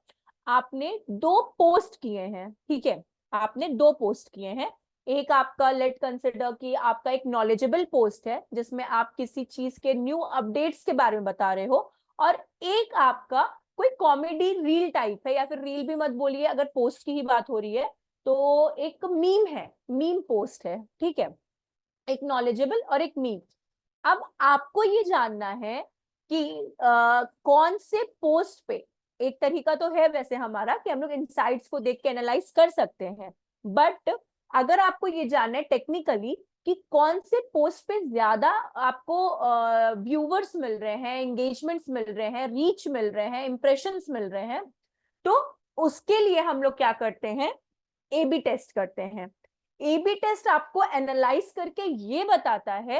आपने दो पोस्ट किए हैं, ठीक है। आपने दो पोस्ट किए हैं। एक आपका, लेट कंसिडर कि आपका एक नॉलेजेबल पोस्ट है जिसमें आप किसी चीज के न्यू अपडेट्स के बारे में बता रहे हो, और एक आपका कोई कॉमेडी रील टाइप है, या फिर रील भी मत बोलिए अगर पोस्ट की ही बात हो रही है, तो एक मीम है, मीम पोस्ट है, ठीक है। एक नॉलेजेबल और एक मीम। अब आपको ये जानना है कि कौन से पोस्ट पे, एक तरीका तो है वैसे हमारा कि हम लोग इनसाइट्स को देख के एनालाइज कर सकते हैं, बट अगर आपको ये जानना है टेक्निकली कि कौन से पोस्ट पे ज्यादा आपको व्यूवर्स मिल रहे हैं, एंगेजमेंट्स मिल रहे हैं, रीच मिल रहे हैं, इंप्रेशंस मिल रहे हैं, तो उसके लिए हम लोग क्या करते हैं, एबी टेस्ट करते हैं। एबी टेस्ट आपको एनालाइज करके ये बताता है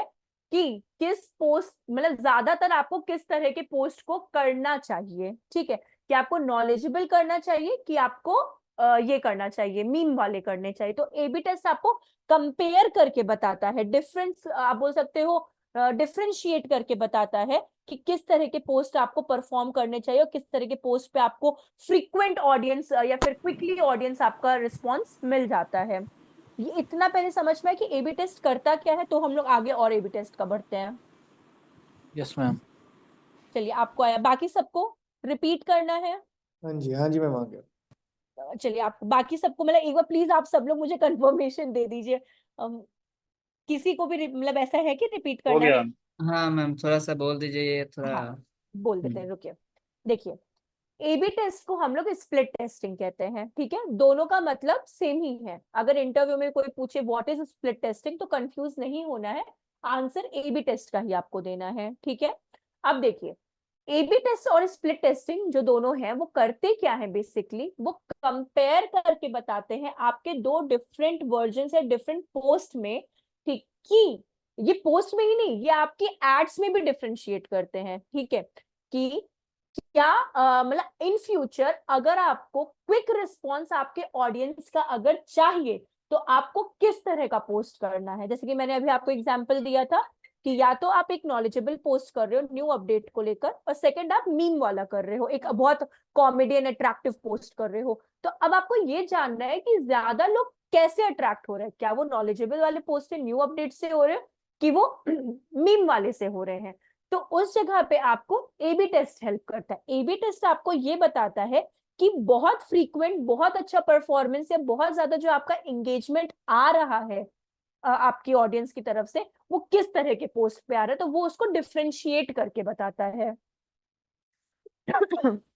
कि किस पोस्ट, मतलब ज्यादातर आपको किस तरह के पोस्ट को करना चाहिए, ठीक है। कि आपको नॉलेजेबल करना चाहिए कि आपको ये करना चाहिए, मीम वाले करने चाहिए। तो एबी टेस्ट आपको कंपेयर करके बताता है, डिफरेंस आप बोल सकते हो, डिफरेंशिएट करके बताता है कि किस तरह के पोस्ट आपको परफॉर्म करने चाहिए और किस तरह के पोस्ट पे आपको फ्रीक्वेंट ऑडियंस या फिर क्विकली ऑडियंस आपका रिस्पॉन्स मिल जाता है। ये इतना पहले समझ में है कि एबी टेस्ट करता क्या है, तो हम लोग आगे और एबी टेस्ट का बढ़ते हैं। Yes ma'am. चलिए, आपको आया, बाकी सबको रिपीट करना है। हाँ जी मैम, आ गया। चलिए, आप बाकी सबको मतलब एक बार प्लीज आप सब लोग मुझे कंफर्मेशन दे दीजिए। किसी को भी मतलब ऐसा है कि रिपीट हो करना है? गया। हाँ मैम, थोड़ा सा बोल दीजिए, ये थोड़ा। हाँ, बोल देते हैं, रुकिए। देखिए, एबी टेस्ट को हम लोग स्प्लिट टेस्टिंग कहते हैं, ठीक है। दोनों का मतलब सेम ही है। अगर इंटरव्यू में कोई पूछे व्हाट इज स्प्लिट टेस्टिंग, तो कंफ्यूज नहीं होना है, आंसर एबी टेस्ट का ही आपको देना है, ठीक है। अब देखिए, एबी टेस्ट और स्प्लिट टेस्टिंग जो दोनों हैं वो करते क्या है, बेसिकली वो कंपेयर करके बताते हैं आपके दो डिफरेंट वर्जन है डिफरेंट पोस्ट में, ठीक। कि ये पोस्ट में ही नहीं, ये आपकी एड्स में भी डिफरेंशिएट करते हैं, ठीक है। कि क्या मतलब इन फ्यूचर अगर आपको क्विक रिस्पॉन्स आपके ऑडियंस का अगर चाहिए, तो आपको किस तरह का पोस्ट करना है, जैसे कि मैंने अभी आपको एग्जांपल दिया था कि या तो आप एक नॉलेजेबल पोस्ट कर रहे हो न्यू अपडेट को लेकर, और सेकंड आप मीम वाला कर रहे हो, एक बहुत कॉमेडियन अट्रैक्टिव पोस्ट कर रहे हो। तो अब आपको ये जानना है कि ज्यादा लोग कैसे अट्रैक्ट हो रहे हैं, क्या वो नॉलेजेबल वाले पोस्ट से न्यू अपडेट से हो रहे हैं कि वो मीम वाले से हो रहे हैं। तो उस जगह पे आपको एबी टेस्ट हेल्प करता है। एबी टेस्ट आपको ये बताता है कि बहुत फ्रीक्वेंट, बहुत अच्छा परफॉर्मेंस या बहुत ज्यादा जो आपका एंगेजमेंट आ रहा है आपकी ऑडियंस की तरफ से, वो किस तरह के पोस्ट पे आ रहा है, तो वो उसको डिफरेंशिएट करके बताता है।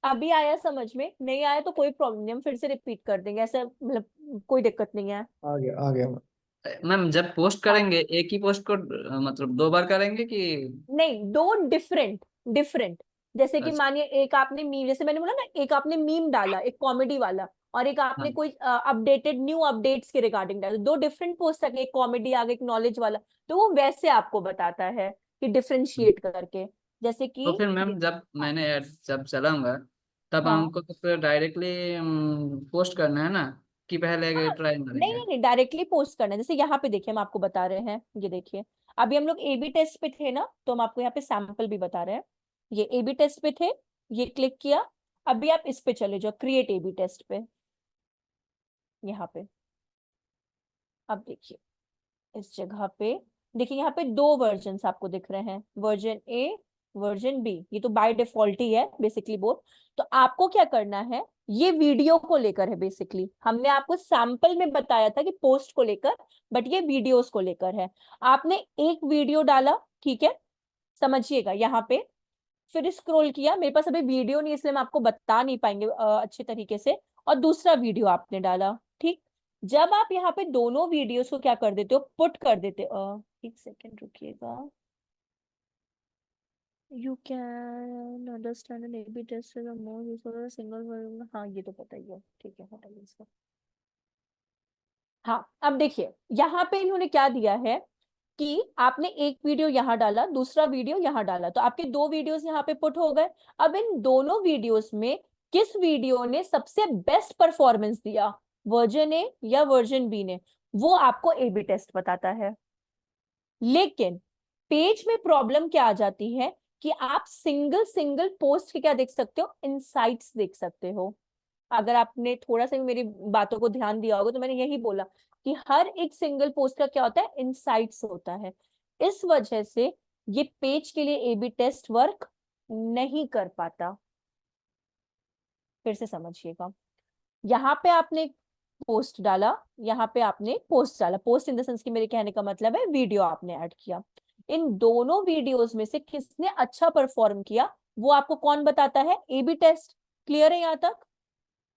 अभी आया समझ में? नहीं आया तो कोई प्रॉब्लम नहीं, हम फिर से रिपीट कर देंगे, ऐसा मतलब कोई दिक्कत नहीं है। आ गया मैम। मैम जब पोस्ट हाँ, करेंगे एक ही पोस्ट को मतलब 2 बार करेंगे कि? नहीं, दो डिफरेंट डिफरेंट। जैसे कि अच्छा। मानिए एक आपने मीम, जैसे मैंने बोला ना, एक आपने मीम डाला एक कॉमेडी वाला, और एक आपने हाँ कोई अपडेटेड न्यू अपडेट्स के रिगार्डिंग डाला, दो डिफरेंट पोस्ट है, एक कॉमेडी आ गया एक नॉलेज वाला। तो वो वैसे आपको बताता है कि डिफरेंशिएट करके, जैसे कि तो फिर मैम ये। जब हाँ मैंने ऐड जब चलाऊंगा तब हाँ हमको तो फिर डायरेक्टली पोस्ट करना है ना, कि पहले हाँ, ट्राई नहीं मारेंगे? नहीं नहीं, डायरेक्टली पोस्ट करना है। जैसे यहाँ पे देखिए, हम आपको बता रहे हैं, ये देखिए, अभी हम लोग एबी टेस्ट पे थे ना, तो हम आपको यहाँ पे सैंपल भी बता रहे हैं। ये एबी टेस्ट पे थे, ये क्लिक किया। अभी आप इस पे चले जाओ, क्रिएट एबी टेस्ट पे, यहाँ पे। अब देखिए इस जगह पे, देखिए यहाँ पे दो वर्जन आपको दिख रहे हैं, वर्जन ए, वर्जन बी। ये तो बाय डिफॉल्ट ही है बेसिकली बोथ। तो आपको क्या करना है, ये वीडियो को लेकर है बेसिकली, हमने आपको सैंपल में बताया था कि पोस्ट को लेकर, बट ये वीडियोस को लेकर है। आपने एक वीडियो डाला, ठीक है, समझिएगा यहाँ पे, फिर स्क्रॉल किया, मेरे पास अभी वीडियो नहीं इसलिए मैं आपको बता नहीं पाएंगे अच्छे तरीके से, और दूसरा वीडियो आपने डाला, ठीक। जब आप यहाँ पे दोनों वीडियोस को क्या कर देते हो, पुट कर देते हो, एक सेकेंड रुकिएगा, you can understand an AB test is a more useful single. हाँ ये तो पता ही है, ठीक है, हटाइए इसको। हाँ अब देखिए यहाँ पे इन्होंने क्या दिया है कि आपने एक वीडियो यहाँ डाला, दूसरा वीडियो यहाँ डाला, तो आपके दो वीडियोस यहाँ पे पुट हो गए। अब इन दोनों वीडियोस में किस वीडियो ने सबसे बेस्ट परफॉर्मेंस दिया, वर्जन ए या वर्जन बी ने, वो आपको ए बी टेस्ट बताता है। लेकिन पेज में प्रॉब्लम क्या आ जाती है कि आप सिंगल सिंगल पोस्ट के क्या देख सकते हो, इनसाइट्स देख सकते हो। अगर आपने थोड़ा सा भी मेरी बातों को ध्यान दिया होगा तो मैंने यही बोला कि हर एक सिंगल पोस्ट का क्या होता है, इनसाइट्स होता है। इस वजह से ये पेज के लिए एबी टेस्ट वर्क नहीं कर पाता। फिर से समझिएगा, यहाँ पे आपने पोस्ट डाला, यहाँ पे आपने पोस्ट डाला, पोस्ट इन द सेंस कि मेरे कहने का मतलब है वीडियो आपने ऐड किया। इन दोनों वीडियोस में से किसने अच्छा परफॉर्म किया, वो आपको कौन बताता है, एबी टेस्ट। क्लियर है यहाँ तक?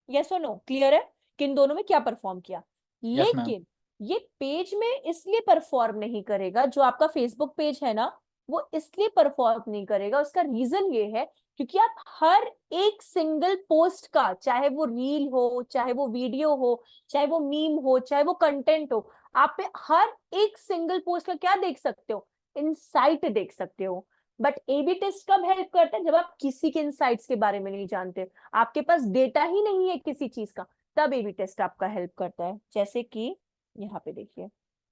यस और नो, क्लियर है कि इन दोनों में क्या परफॉर्म किया। Yes ma'am. लेकिन ये पेज में इसलिए परफॉर्म नहीं करेगा, जो आपका फेसबुक पेज है ना, वो इसलिए परफॉर्म नहीं करेगा, उसका रीजन ये है क्योंकि आप हर एक सिंगल पोस्ट का, चाहे वो रील हो, चाहे वो वीडियो हो, चाहे वो मीम हो, चाहे वो कंटेंट हो, आप पे हर एक सिंगल पोस्ट का क्या देख सकते हो, इनसाइट देख सकते हो। बट एबी टेस्ट कब हेल्प करता है, जब आप किसी के इनसाइट्स के बारे में नहीं जानते, आपके पास डेटा ही नहीं है किसी चीज का, तब एबी टेस्ट आपका हेल्प करता है। जैसे कि यहाँ पे देखिए,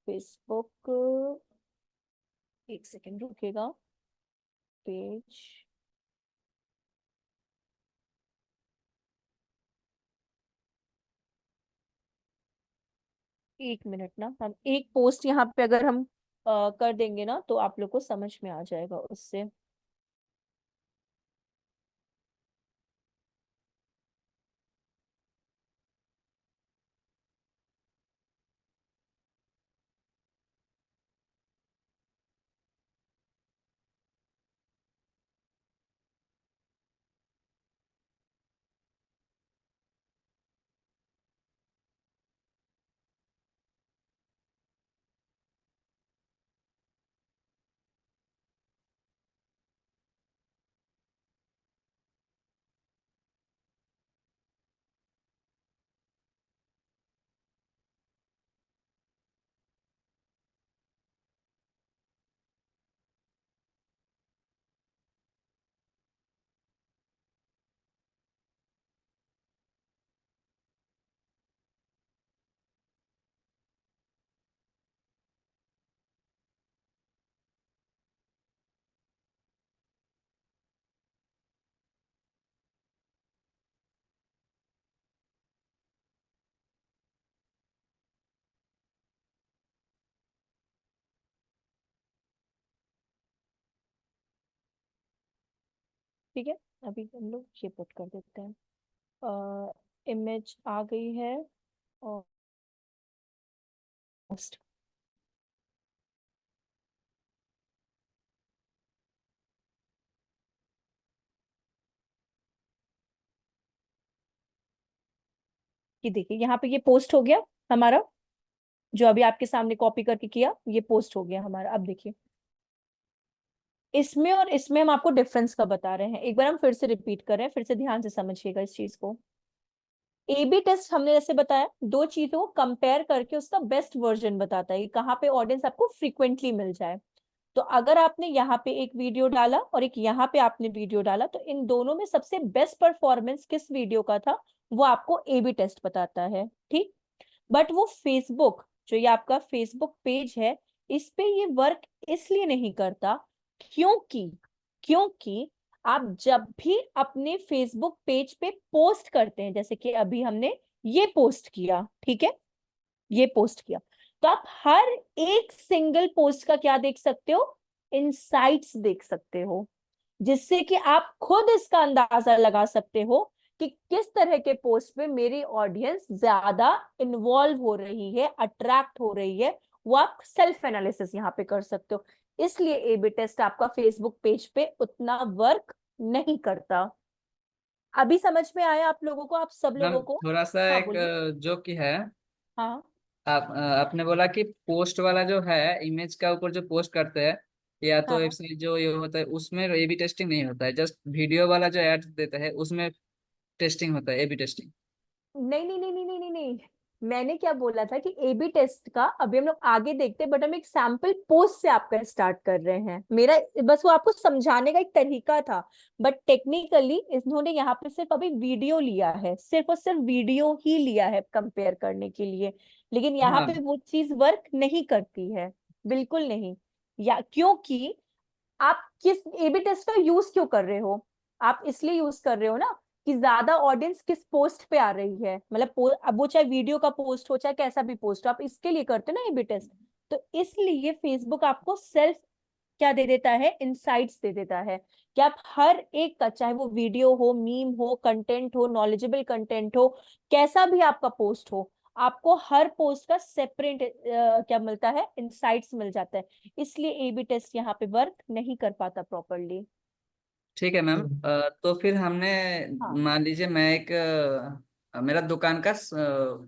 फेसबुक, एक सेकेंड रुकिएगा, पेज, एक मिनट ना, हम एक पोस्ट यहाँ पे अगर हम कर देंगे ना, तो आप लोग को समझ में आ जाएगा उससे। ठीक है, अभी हम लोग ये पुट कर देते हैं, इमेज आ गई है और post। ये देखिए यहाँ पे ये पोस्ट हो गया हमारा, जो अभी आपके सामने कॉपी करके किया, ये पोस्ट हो गया हमारा। अब देखिए इसमें और इसमें हम आपको डिफरेंस का बता रहे हैं, एक बार हम फिर से रिपीट कर रहे हैं, फिर से ध्यान से समझिएगा इस चीज को। ए बी टेस्ट हमने जैसे बताया, दो चीजों को कंपेयर करके उसका बेस्ट वर्जन बताता है कि कहाँ पे ऑडियंस आपको फ्रीक्वेंटली मिल जाए। तो अगर आपने यहाँ पे एक वीडियो डाला और एक यहाँ पे आपने वीडियो डाला, तो इन दोनों में सबसे बेस्ट परफॉर्मेंस किस वीडियो का था वो आपको ए बी टेस्ट बताता है, ठीक। बट वो फेसबुक, जो ये आपका फेसबुक पेज है, इस पे ये वर्क इसलिए नहीं करता क्योंकि क्योंकि आप जब भी अपने फेसबुक पेज पे पोस्ट करते हैं, जैसे कि अभी हमने ये पोस्ट किया, ठीक है, ये पोस्ट किया, तो आप हर एक सिंगल पोस्ट का क्या देख सकते हो, इनसाइट्स देख सकते हो, जिससे कि आप खुद इसका अंदाजा लगा सकते हो कि किस तरह के पोस्ट में मेरी ऑडियंस ज्यादा इन्वॉल्व हो रही है, अट्रैक्ट हो रही है। वो आप सेल्फ एनालिसिस यहाँ पे कर सकते हो। इसलिए ए बी टेस्ट आपका फेसबुक पेज पे उतना वर्क नहीं करता। अभी समझ में आया आप लोगों को, आप सब मैम लोगों को? थोड़ा सा हाँ एक बोलिए। जो कि है, हाँ आपने बोला कि पोस्ट वाला जो है इमेज का ऊपर जो पोस्ट करते हैं या तो हाँ। वेबसाइट जो ये होता है उसमें ए बी टेस्टिंग नहीं होता है, जस्ट वीडियो वाला जो ऐड देता है उसमें टेस्टिंग होता है, ए बी टेस्टिंग। नहीं नहीं नहीं नहीं नहीं नहीं नहीं, मैंने क्या बोला था कि ए बी टेस्ट का अभी हम लोग आगे देखते हैं, बट हम एक सैंपल पोस्ट से आपका स्टार्ट कर रहे हैं। मेरा बस वो आपको समझाने का एक तरीका था, बट टेक्निकली इन्होंने यहाँ पे सिर्फ अभी वीडियो लिया है, सिर्फ और सिर्फ वीडियो ही लिया है कंपेयर करने के लिए, लेकिन यहाँ हाँ पे वो चीज वर्क नहीं करती है, बिल्कुल नहीं। या क्योंकि आप किस ए बी टेस्ट का यूज क्यों कर रहे हो, आप इसलिए यूज कर रहे हो ना कि ज्यादा ऑडियंस किस पोस्ट पे आ रही है, मतलब अब वो चाहे वीडियो का पोस्ट हो चाहे कैसा भी पोस्ट हो, आप इसके लिए करते हो ना ए बी टेस्ट। तो इसलिए फेसबुक आपको सेल्फ क्या दे देता है, इनसाइट्स दे देता है कि आप हर एक का, चाहे वो वीडियो हो, मीम हो, कंटेंट हो, नॉलेजेबल कंटेंट हो, कैसा भी आपका पोस्ट हो, आपको हर पोस्ट का सेपरेट क्या मिलता है, इनसाइट्स मिल जाता है। इसलिए ए बी टेस्ट यहाँ पे वर्क नहीं कर पाता प्रॉपरली। ठीक है मैम। तो फिर हमने हाँ। मान लीजिए मैं एक मेरा दुकान का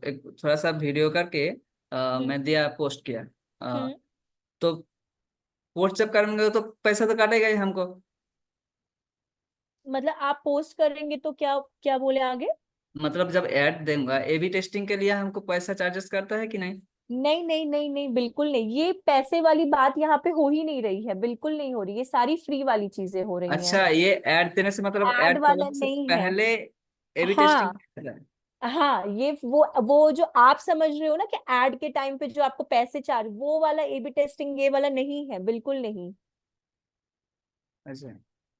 एक थोड़ा सा वीडियो करके हम्म मैं दिया, पोस्ट किया। हम्म। तो पोस्ट जब करेंगे तो पैसा तो काटेगा ही हमको। मतलब आप पोस्ट करेंगे तो क्या क्या बोले आगे? मतलब जब ऐड दूंगा ए बी टेस्टिंग के लिए हमको पैसा चार्जेस करता है कि नहीं? नहीं नहीं नहीं नहीं, बिल्कुल नहीं, ये पैसे वाली बात यहाँ पे हो ही नहीं रही है, बिल्कुल नहीं हो रही, ये सारी फ्री वाली चीजें हो रही हैं। अच्छा, ये ऐड देने से मतलब एड ऐड वाला चलाने से नहीं है। पहले ए बी टेस्टिंग हाँ करता है? हाँ, ये वो जो आप समझ रहे हो ना कि एड के टाइम पे जो आपको पैसे चार्ज, वो वाला ए बी टेस्टिंग ये वाला नहीं है, बिल्कुल नहीं। अच्छा,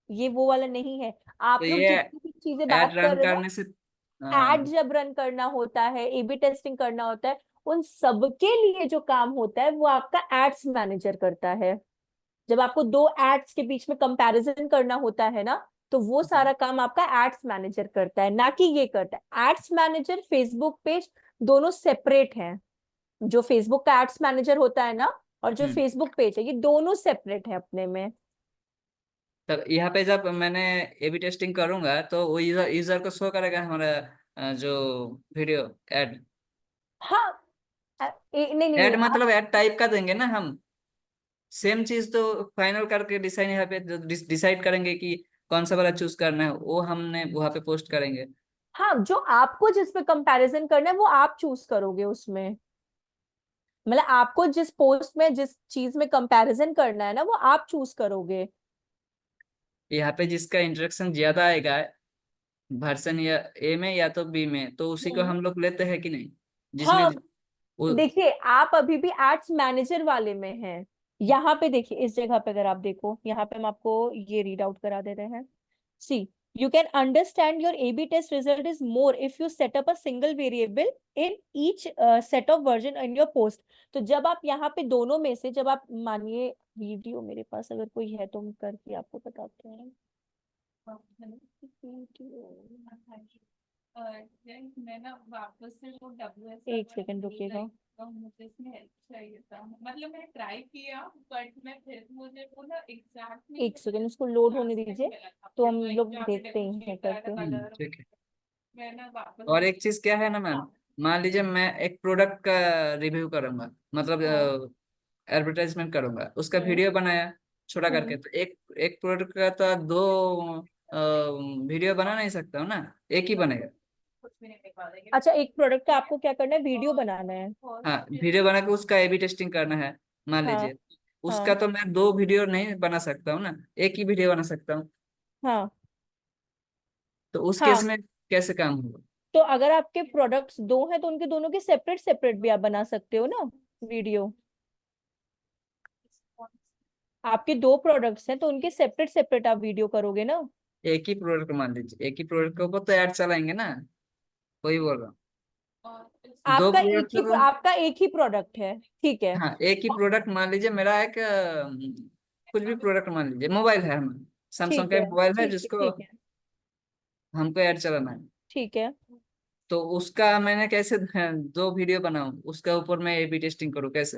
ये वो वाला नहीं है। तो आप लोग ये जितनी भी चीजें ऐड बात कर रन रहे हो करने ना, से एड जब रन करना होता है, ए बी टेस्टिंग करना होता है, उन सबके लिए जो काम होता है वो आपका एड्स मैनेजर करता है। जब आपको दो एड्स के बीच में कंपैरिजन करना होता है ना, तो वो सारा काम आपका एड्स मैनेजर करता है, ना कि ये करता है। एड्स मैनेजर, फेसबुक पेज, दोनों सेपरेट हैं। जो फेसबुक का एड्स मैनेजर होता है ना, और जो हम्म। फेसबुक पेज है, ये दोनों सेपरेट है अपने में। तब यहाँ पे जब मैंने ए बी टेस्टिंग करूंगा तो वो यूजर यूजर को शो करेगा हमारा जो वीडियो ऐड। हाँ। नहीं नहीं नहीं, ऐड आप मतलब ऐड टाइप का देंगे ना हम, सेम चीज तो फाइनल करके डिसाइड यहाँ पे डिसाइड करेंगे कि कौन सा वाला चूज करना है, वो हमने वहाँ पे पोस्ट करेंगे। हाँ, जो आपको जिस पे कंपैरिजन करना है वो आप चूज करोगे उसमें, मतलब आपको जिस पोस्ट में जिस चीज में कंपैरिजन करना है ना, वो आप चूज करोगे। यहाँ पे जिसका इंटरेक्शन ज्यादा आएगा वर्सन या ए में या तो बी में, तो उसी को हम्म। हम लोग लेते हैं कि नहीं, जिसमें हाँ, वो। देखिए आप अभी भी एड्स मैनेजर वाले में हैं। यहाँ पे देखिए, इस जगह पे अगर आप देखो, यहाँ पे हम आपको ये रीड आउट करा दे रहे हैं। सी, you can understand your A/B test result is more if you set up a single variable in each set of version in your post। तो जब आप यहाँ पे दोनों में से, जब आप मानिए वीडियो मेरे पास अगर कोई है तो हम करके आपको बताते हैं। मैं ना वापस से वो एक सेकंड रुकिएगा। मुझे इसमें हेल्प चाहिए था, मतलब मैं ट्राई किया बट मैं फिर मुझे वो ना एग्जैक्टली एक सेकंड उसको लोड होने दीजिए, तो हम लोग देखते हैं करके। ठीक है। मैं ना वापस और एक चीज क्या है ना मैम, मान लीजिए मैं एक प्रोडक्ट का रिव्यू करूंगा, मतलब हाँ। एडवर्टाइजमेंट करूंगा, उसका हम्म। वीडियो बनाया छोटा करके, हम्म। तो एक एक प्रोडक्ट का तो दो वीडियो बना नहीं सकता हूँ ना, एक ही बनेगा। अच्छा, एक प्रोडक्ट का आपको क्या करना है, वीडियो बनाना है? हाँ, वीडियो बना के उसका एबी टेस्टिंग करना है मान हाँ। लीजिए, उसका हाँ। तो मैं दो वीडियो नहीं बना सकता हूँ ना, एक ही वीडियो बना सकता हूँ। हाँ। तो उस केस हाँ, में कैसे काम होगा? तो अगर आपके प्रोडक्ट्स दो हैं तो उनके दोनों के सेपरेट सेपरेट भी आप बना सकते हो ना वीडियो। आपके दो प्रोडक्ट्स हैं तो उनके सेपरेट सेपरेट आप वीडियो करोगे ना। एक ही प्रोडक्ट मान लीजिए, एक ही प्रोडक्ट के ऊपर तो ऐड चलाएंगे ना, वही बोल रहा हूँ। दो प्रोडक्ट का तो, आपका एक ही प्रोडक्ट है, ठीक है। हाँ एक ही प्रोडक्ट मान लीजिए, मेरा एक कुछ भी प्रोडक्ट मान लीजिए, मोबाइल है हमारा, सैमसंग ठीक का एक है, मोबाइल है ठीक है, जिसको ठीक है, हमको ऐड चलाना है। ठीक है। तो उसका मैंने कैसे दो वीडियो बनाऊं, उसका ऊपर मैं ए बी टेस्टिंग करूँ कैसे,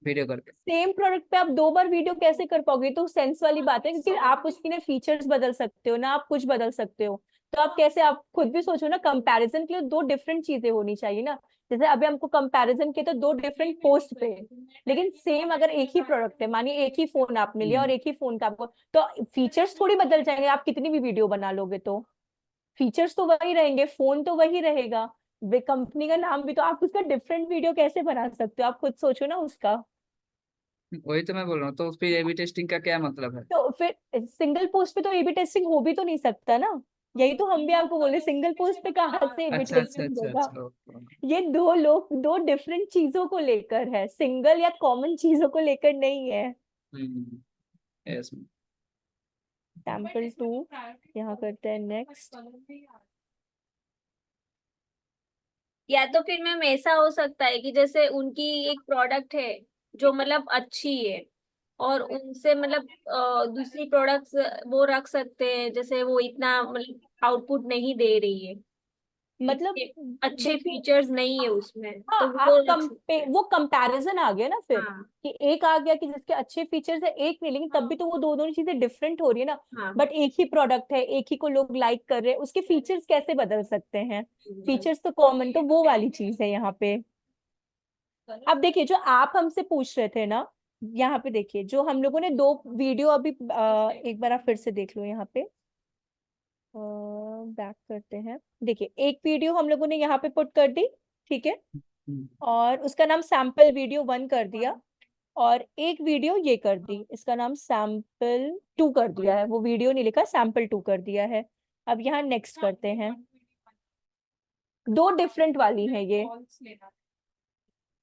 वीडियो करके? सेम प्रोडक्ट पे आप दो बार वीडियो कैसे कर पाओगे, तो सेंस वाली बात है, क्योंकि आप उसकी ना फीचर्स बदल सकते हो ना, आप कुछ बदल सकते हो। तो आप कैसे, आप खुद भी सोचो ना, कंपैरिजन के लिए दो डिफरेंट चीजें होनी चाहिए ना। जैसे अभी हमको कंपैरिजन के तो दो डिफरेंट पोस्ट पे, लेकिन सेम अगर एक ही प्रोडक्ट है, मानिए एक ही फोन आपने लिया और एक ही फोन का आपको, तो फीचर्स थोड़ी बदल जाएंगे, आप कितनी भी वीडियो बना लोगे तो फीचर्स तो वही रहेंगे, फोन तो वही रहेगा, वे कंपनी का नाम भी, तो आप उसका डिफरेंट वीडियो कैसे बना सकते हो, आप खुद सोचो ना उसका। वही तो मैं बोल रहा हूँ, तो फिर ए बी टेस्टिंग का क्या मतलब है? तो फिर सिंगल पोस्ट पे तो एबी टेस्टिंग हो भी तो नहीं सकता ना। यही तो हम भी आपको बोले, सिंगल पोस्ट पे कहाँ से एबी अच्छा अच्छा टेस्टिंग अच्छा होगा। अच्छा, ओके। ये दो लोग दो डिफरेंट चीजों को लेकर है, सिंगल या कॉमन चीजों को लेकर नहीं है। यस। सैंपल 2 यहाँ करते हैं नेक्स्ट। या तो फिर मैम ऐसा हो सकता है कि जैसे उनकी एक प्रोडक्ट है जो मतलब अच्छी है, और उनसे मतलब दूसरी प्रोडक्ट्स वो रख सकते हैं, जैसे वो इतना मतलब आउटपुट नहीं दे रही है, मतलब इतने अच्छे देखिए, फीचर्स नहीं है उसमें, हाँ, तो वो आप रख सकते हैं। वो कंपैरिजन आ गया ना फिर, हाँ कि एक आ गया कि जिसके अच्छे फीचर्स है, एक नहीं, लेकिन तब भी तो वो दो दोनों चीजें डिफरेंट हो रही है ना। हाँ। बट एक ही प्रोडक्ट है, एक ही को लोग लाइक कर रहे हैं, उसके फीचर्स कैसे बदल सकते हैं, फीचर्स तो कॉमन, तो वो वाली चीज है यहाँ पे। अब देखिए, जो आप हमसे पूछ रहे थे ना, यहाँ पे देखिए, जो हम लोगों ने दो वीडियो अभी एक बार आप फिर से देख लो यहाँ पे, बैक करते हैं। देखिए, एक वीडियो हम लोगों ने यहाँ पे पुट कर दी, ठीक है, और उसका नाम सैंपल वीडियो 1 कर दिया, और एक वीडियो ये कर दी, इसका नाम सैंपल 2 कर दिया है, वो वीडियो नहीं लिखा, सैंपल 2 कर दिया है। अब यहाँ नेक्स्ट करते हैं, दो डिफरेंट वाली है ये।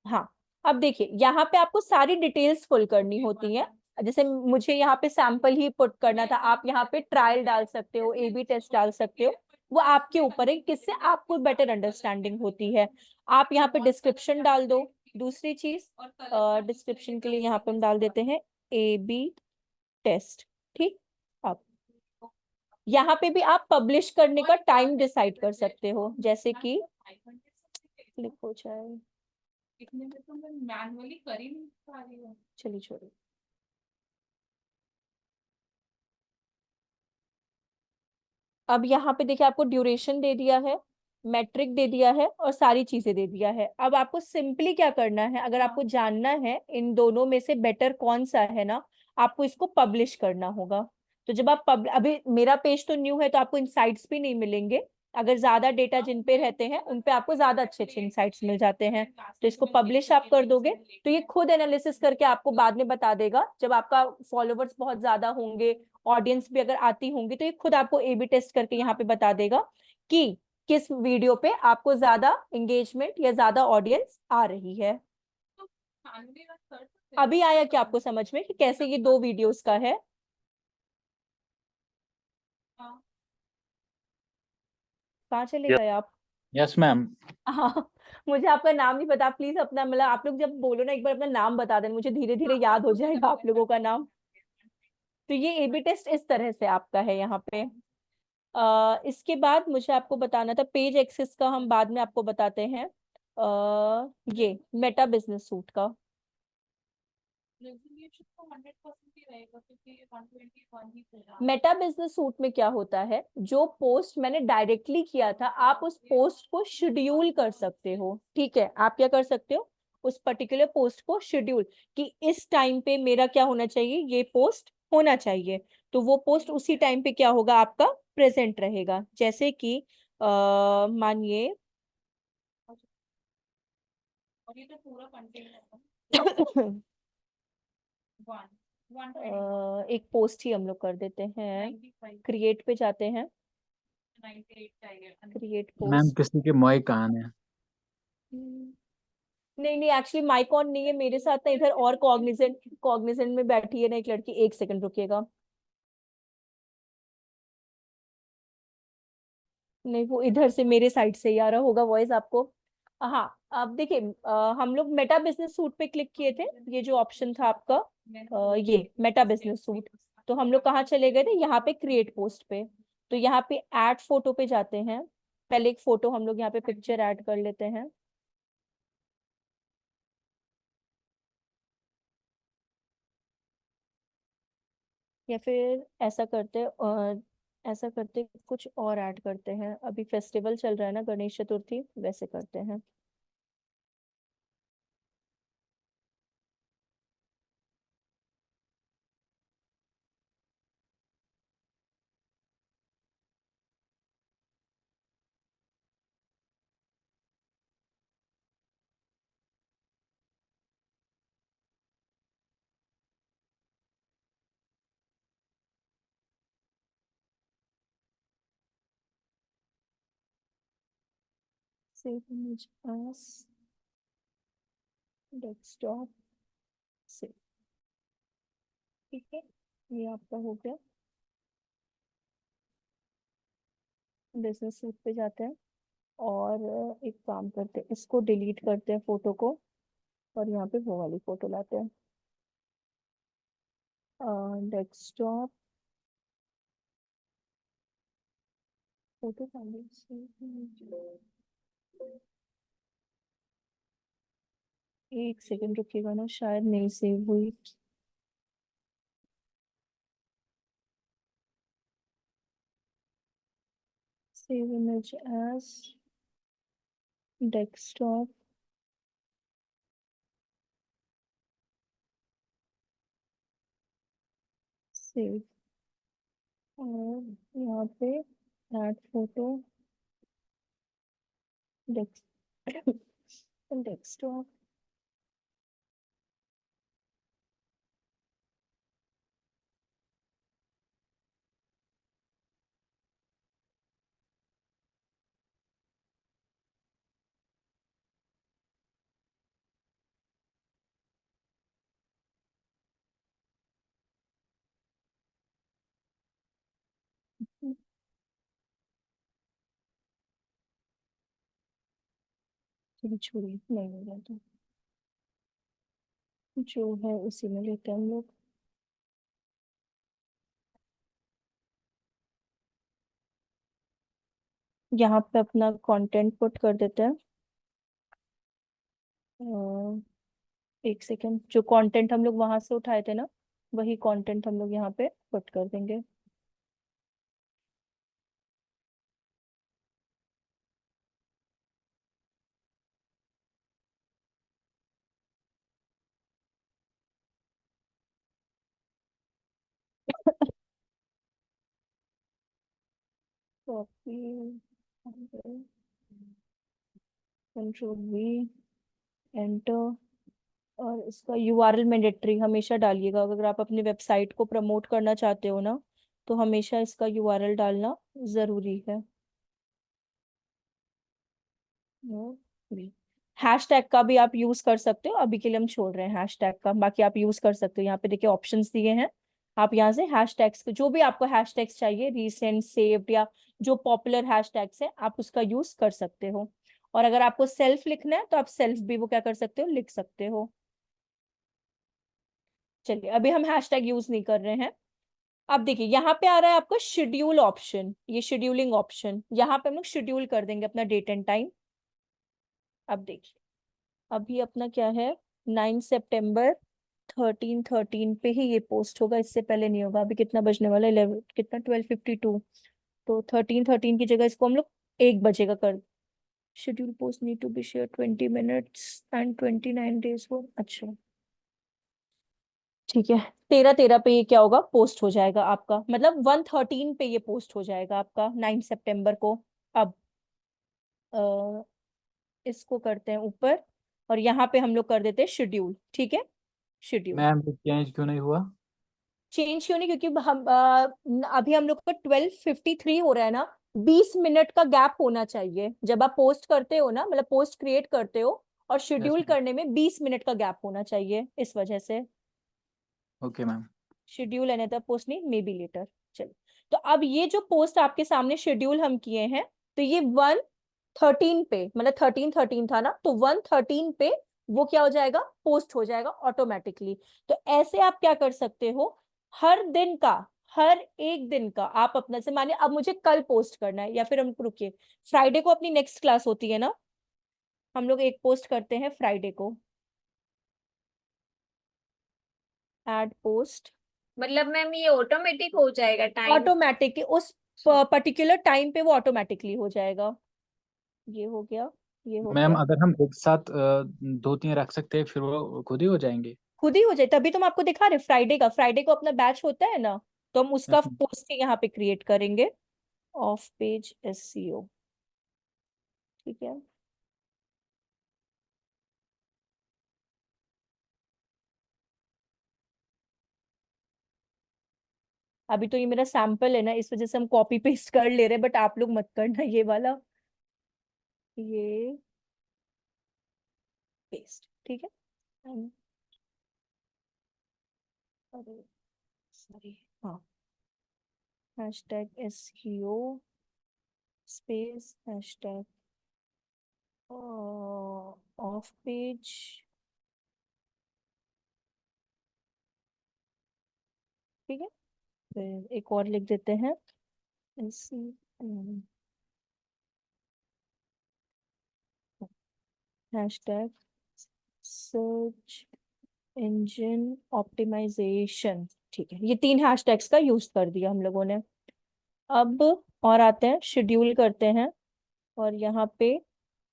हाँ, अब देखिए, यहाँ पे आपको सारी डिटेल्स फुल करनी होती है। जैसे मुझे यहाँ पे सैंपल ही पुट करना था, आप यहाँ पे ट्रायल डाल सकते हो, एबी टेस्ट डाल सकते हो, वो आपके ऊपर है, किससे आपको बेटर अंडरस्टैंडिंग होती है। आप यहाँ पे डिस्क्रिप्शन डाल दो। दूसरी चीज, डिस्क्रिप्शन के लिए यहाँ पे हम डाल देते हैं एबी टेस्ट, ठीक। अब यहाँ पे भी आप पब्लिश करने का टाइम डिसाइड कर सकते हो, जैसे कि क्लिक हो जाए, इतने में तो मैं मैनुअली कर ही नहीं पा रही हूँ। चलिए छोड़िए। अब यहाँ पे देखिए, आपको ड्यूरेशन दे दिया है, मैट्रिक दे दिया है, और सारी चीजें दे दिया है। अब आपको सिंपली क्या करना है, अगर आपको जानना है इन दोनों में से बेटर कौन सा है ना, आपको इसको पब्लिश करना होगा। तो जब आप अभी मेरा पेज तो न्यू है, तो आपको इंसाइट्स भी नहीं मिलेंगे। अगर ज्यादा डेटा जिन पे रहते हैं उन पे आपको ज्यादा अच्छे अच्छे इंसाइट्स मिल जाते हैं। तो इसको पब्लिश आप कर दोगे, तो ये खुद एनालिसिस करके आपको बाद में बता देगा, जब आपका फॉलोवर्स बहुत ज्यादा होंगे, ऑडियंस भी अगर आती होंगी, तो ये खुद आपको एबी टेस्ट करके यहाँ पे बता देगा कि किस वीडियो पे आपको ज्यादा एंगेजमेंट या ज्यादा ऑडियंस आ रही है। अभी आया क्या आपको समझ में कि कैसे ये दो वीडियोस का है? कहाँ चले गए आप? Yes ma'am. हाँ, मुझे आपका नाम नहीं पता, प्लीज अपना, मतलब आप लोग जब बोलो ना, एक बार अपना नाम बता देना, मुझे धीरे धीरे याद हो जाएगा आप लोगों का नाम। तो ये एबी टेस्ट इस तरह से आपका है यहाँ पे। इसके बाद मुझे आपको बताना था पेज एक्सेस का, हम बाद में आपको बताते हैं। ये मेटा बिजनेस सूट का रेजोल्यूशन तो 100% ही रहेगा क्योंकि ये 121 ही पूरा। मेटा बिजनेस सूट में क्या होता है, जो पोस्ट मैंने डायरेक्टली किया था आप उस पोस्ट को शेड्यूल कर सकते हो। ठीक है, आप क्या कर सकते हो, उस पर्टिकुलर पोस्ट को शेड्यूल, कि इस टाइम पे मेरा क्या होना चाहिए, ये पोस्ट होना चाहिए। तो वो पोस्ट उसी टाइम पे क्या होगा, आपका प्रेजेंट रहेगा। जैसे कि मानिए और ये तो पूरा कंटेंट है। वन 125 एक पोस्ट ही हम लोग कर देते हैं, 95 क्रिएट पे जाते हैं, 98 चाहिए। Create ma'am post. किसी के माइक कहाँ है? नहीं नहीं, एक्चुअली माइक ऑन नहीं है मेरे साथ ना, इधर और कॉग्निजेंट कॉग्निजेंट में बैठी है ना एक लड़की, एक सेकंड रुकिएगा। नहीं, वो इधर से मेरे साइड से ही आ रहा होगा वॉइस आपको। हाँ, अब देखिए, हम लोग मेटा बिजनेस सूट पे क्लिक किए थे, ये जो ऑप्शन था आपका, ये मेटा बिजनेस सूट। तो हम लोग कहाँ चले गए थे, यहाँ पे क्रिएट पोस्ट पे। तो यहाँ पे ऐड फोटो पे जाते हैं, पहले एक फोटो हम लोग यहाँ पे पिक्चर ऐड कर लेते हैं। या फिर ऐसा करते हैं, ऐसा करते कुछ और ऐड करते हैं, अभी फेस्टिवल चल रहा है ना गणेश चतुर्थी, वैसे करते हैं। सेव इमेज एज डेस्कटॉप से, ठीक है, ये आपका हो गया। बिजनेस सूट पे जाते हैं और एक काम करते हैं, इसको डिलीट करते हैं फोटो को, और यहाँ पे वो वाली फोटो लाते हैं, डेस्कटॉप फोटो। एक सेकंड रुकिएगा ना, शायद नहीं सेव हुई। Save image as desktop, save, और यहाँ पे ऐड फोटो, डेस्कटॉप। चलिए छोड़िए, नहीं हो रहा तो जो है उसी में लेते हैं हम लोग। यहाँ पे अपना कंटेंट पुट कर देते हैं। एक सेकेंड, जो कंटेंट हम लोग वहां से उठाए थे ना, वही कंटेंट हम लोग यहाँ पे पुट कर देंगे। Copy, control we, enter. और इसका यूआरएल मैंडेटरी हमेशा डालिएगा, अगर आप अपनी वेबसाइट को प्रमोट करना चाहते हो ना, तो हमेशा इसका यूआरएल डालना जरूरी है। हैशटैग का भी आप यूज कर सकते हो, अभी के लिए हम छोड़ रहे हैं हैशटैग का, बाकी आप यूज कर सकते हो। यहाँ पे देखिए ऑप्शंस दिए हैं, आप यहाँ से हैशटैग्स, जो भी आपको हैशटैग्स चाहिए, रिसेंट, सेव्ड, या जो पॉपुलर हैशटैग्स है, आप उसका यूज कर सकते हो। और अगर आपको सेल्फ लिखना है तो आप सेल्फ भी वो क्या कर सकते हो, लिख सकते हो। चलिए, अभी हम हैशटैग यूज नहीं कर रहे हैं। अब देखिए यहाँ पे आ रहा है आपका शेड्यूल ऑप्शन, ये शेड्यूलिंग ऑप्शन, यहाँ पे हम लोग शेड्यूल कर देंगे अपना डेट एंड टाइम। अब देखिए अभी अपना क्या है, 9 सितंबर, 13 पे ही ये पोस्ट होगा, इससे पहले नहीं होगा। अभी कितना बजने वाला है, 11 कितना, 12:52। तो 13 की जगह इसको हम लोग 1 बजे का कर। Schedule post need to be share 20 minutes and 29 days हो, अच्छा ठीक है। 13 पे ये क्या होगा, पोस्ट हो जाएगा आपका, मतलब 1:13 पे ये पोस्ट हो जाएगा आपका 9 सितंबर को। अब इसको करते हैं ऊपर, और यहाँ पे हम लोग कर देते हैं शेड्यूल, ठीक है। शेड्यूल मैम चेंज क्यों नहीं हुआ? चेंज क्यों नहीं, क्योंकि हम अभी हम लोग का 12:53 हो रहा है ना, 20 मिनट का गैप होना चाहिए जब आप पोस्ट करते हो ना, मतलब पोस्ट क्रिएट करते हो और यस शेड्यूल मैम। करने में 20 मिनट का गैप होना चाहिए, इस वजह से। Okay ma'am. Schedule another post नहीं, मे बी लेटर। चलो, तो अब ये जो पोस्ट आपके सामने शेड्यूल हम किए हैं, तो ये 1:13 पे, मतलब 13 था ना, तो 1:13 पे वो क्या हो जाएगा, पोस्ट हो जाएगा ऑटोमेटिकली। तो ऐसे आप क्या कर सकते हो, हर दिन का, हर एक दिन का आप अपना से, मानिए अब मुझे कल पोस्ट करना है, या फिर हम रुकिए, फ्राइडे को अपनी नेक्स्ट क्लास होती है ना, हम लोग एक पोस्ट करते हैं फ्राइडे को, ऐड पोस्ट। मतलब मैम ये ऑटोमेटिक हो जाएगा टाइम? ऑटोमेटिक उस पर्टिकुलर टाइम पे वो ऑटोमेटिकली हो जाएगा। ये हो गया, ये हो मैम गया। अगर हम एक साथ 2-3 रख सकते हैं फिर वो खुद ही हो जाएंगे? खुद ही हो जाए, तभी तो हम आपको दिखा रहे फ्राइडे का, फ्राइडे को अपना बैच होता है ना, तो हम उसका यस मैम। पोस्ट यहाँ पे क्रिएट करेंगे, ऑफ पेज SEO, ठीक है। अभी तो ये मेरा सैंपल है ना, इस वजह से हम कॉपी पेस्ट कर ले रहे हैं, बट आप लोग मत करना ये वाला, ये पेस्ट, ठीक है। अरे सॉरी, हाँ, #SEO space hashtag of page, ठीक है। फिर एक और लिख देते हैं, हैशटैग सर्च इंजन ऑप्टिमाइजेशन, ठीक है। ये 3 हैशटैग्स का यूज कर दिया हम लोगों ने। अब और आते हैं, शेड्यूल करते हैं, और यहाँ पे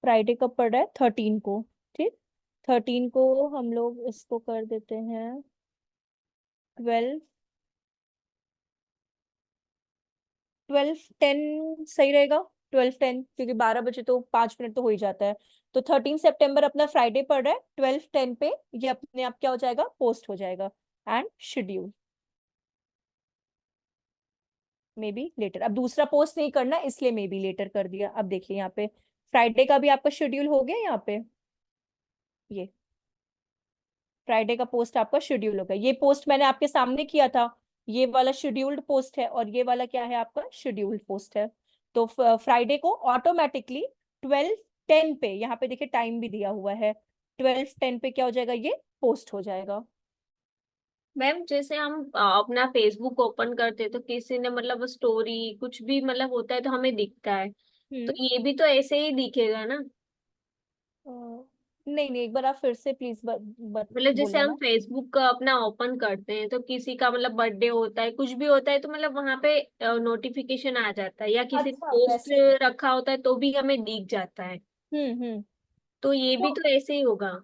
फ्राइडे कब पड़ रहा है, 13 को, ठीक। 13 को हम लोग इसको कर देते हैं 12:10 सही रहेगा, 12:10, क्योंकि 12 बजे तो 5 मिनट तो हो ही जाता है। तो 13 सितंबर अपना फ्राइडे पड़ रहा है, 12:10 पे ये अपने आप क्या हो जाएगा, पोस्ट हो जाएगा, and schedule may be later. अब दूसरा पोस्ट नहीं करना, इसलिए मे बी लेटर कर दिया। अब देखिए यहाँ पे फ्राइडे का भी आपका शेड्यूल हो गया, यहाँ पे ये फ्राइडे का पोस्ट आपका शेड्यूल हो गया। ये पोस्ट मैंने आपके सामने किया था, ये वाला शेड्यूल्ड पोस्ट है, और ये वाला क्या है, आपका शेड्यूल्ड पोस्ट है। तो फ्राइडे को ऑटोमेटिकली 12:10 पे, यहाँ पे देखिए टाइम भी दिया हुआ है, 12:10 पे क्या हो जाएगा, ये पोस्ट हो जाएगा। मैम जैसे हम अपना फेसबुक ओपन करते हैं तो किसी ने मतलब स्टोरी कुछ भी मतलब होता है तो हमें दिखता है, तो हम्म ये भी तो ऐसे ही दिखेगा ना? नहीं नहीं, एक बार आप फिर से प्लीज मतलब जैसे बोलना हम ना। फेसबुक का अपना ओपन करते हैं तो किसी का मतलब बर्थडे होता है कुछ भी होता है तो मतलब वहां पे नोटिफिकेशन आ जाता है, या किसी अच्छा पोस्ट वैसे, रखा होता है तो भी हमें दिख जाता है, हम्म। तो ये भी तो तो ऐसे ही होगा?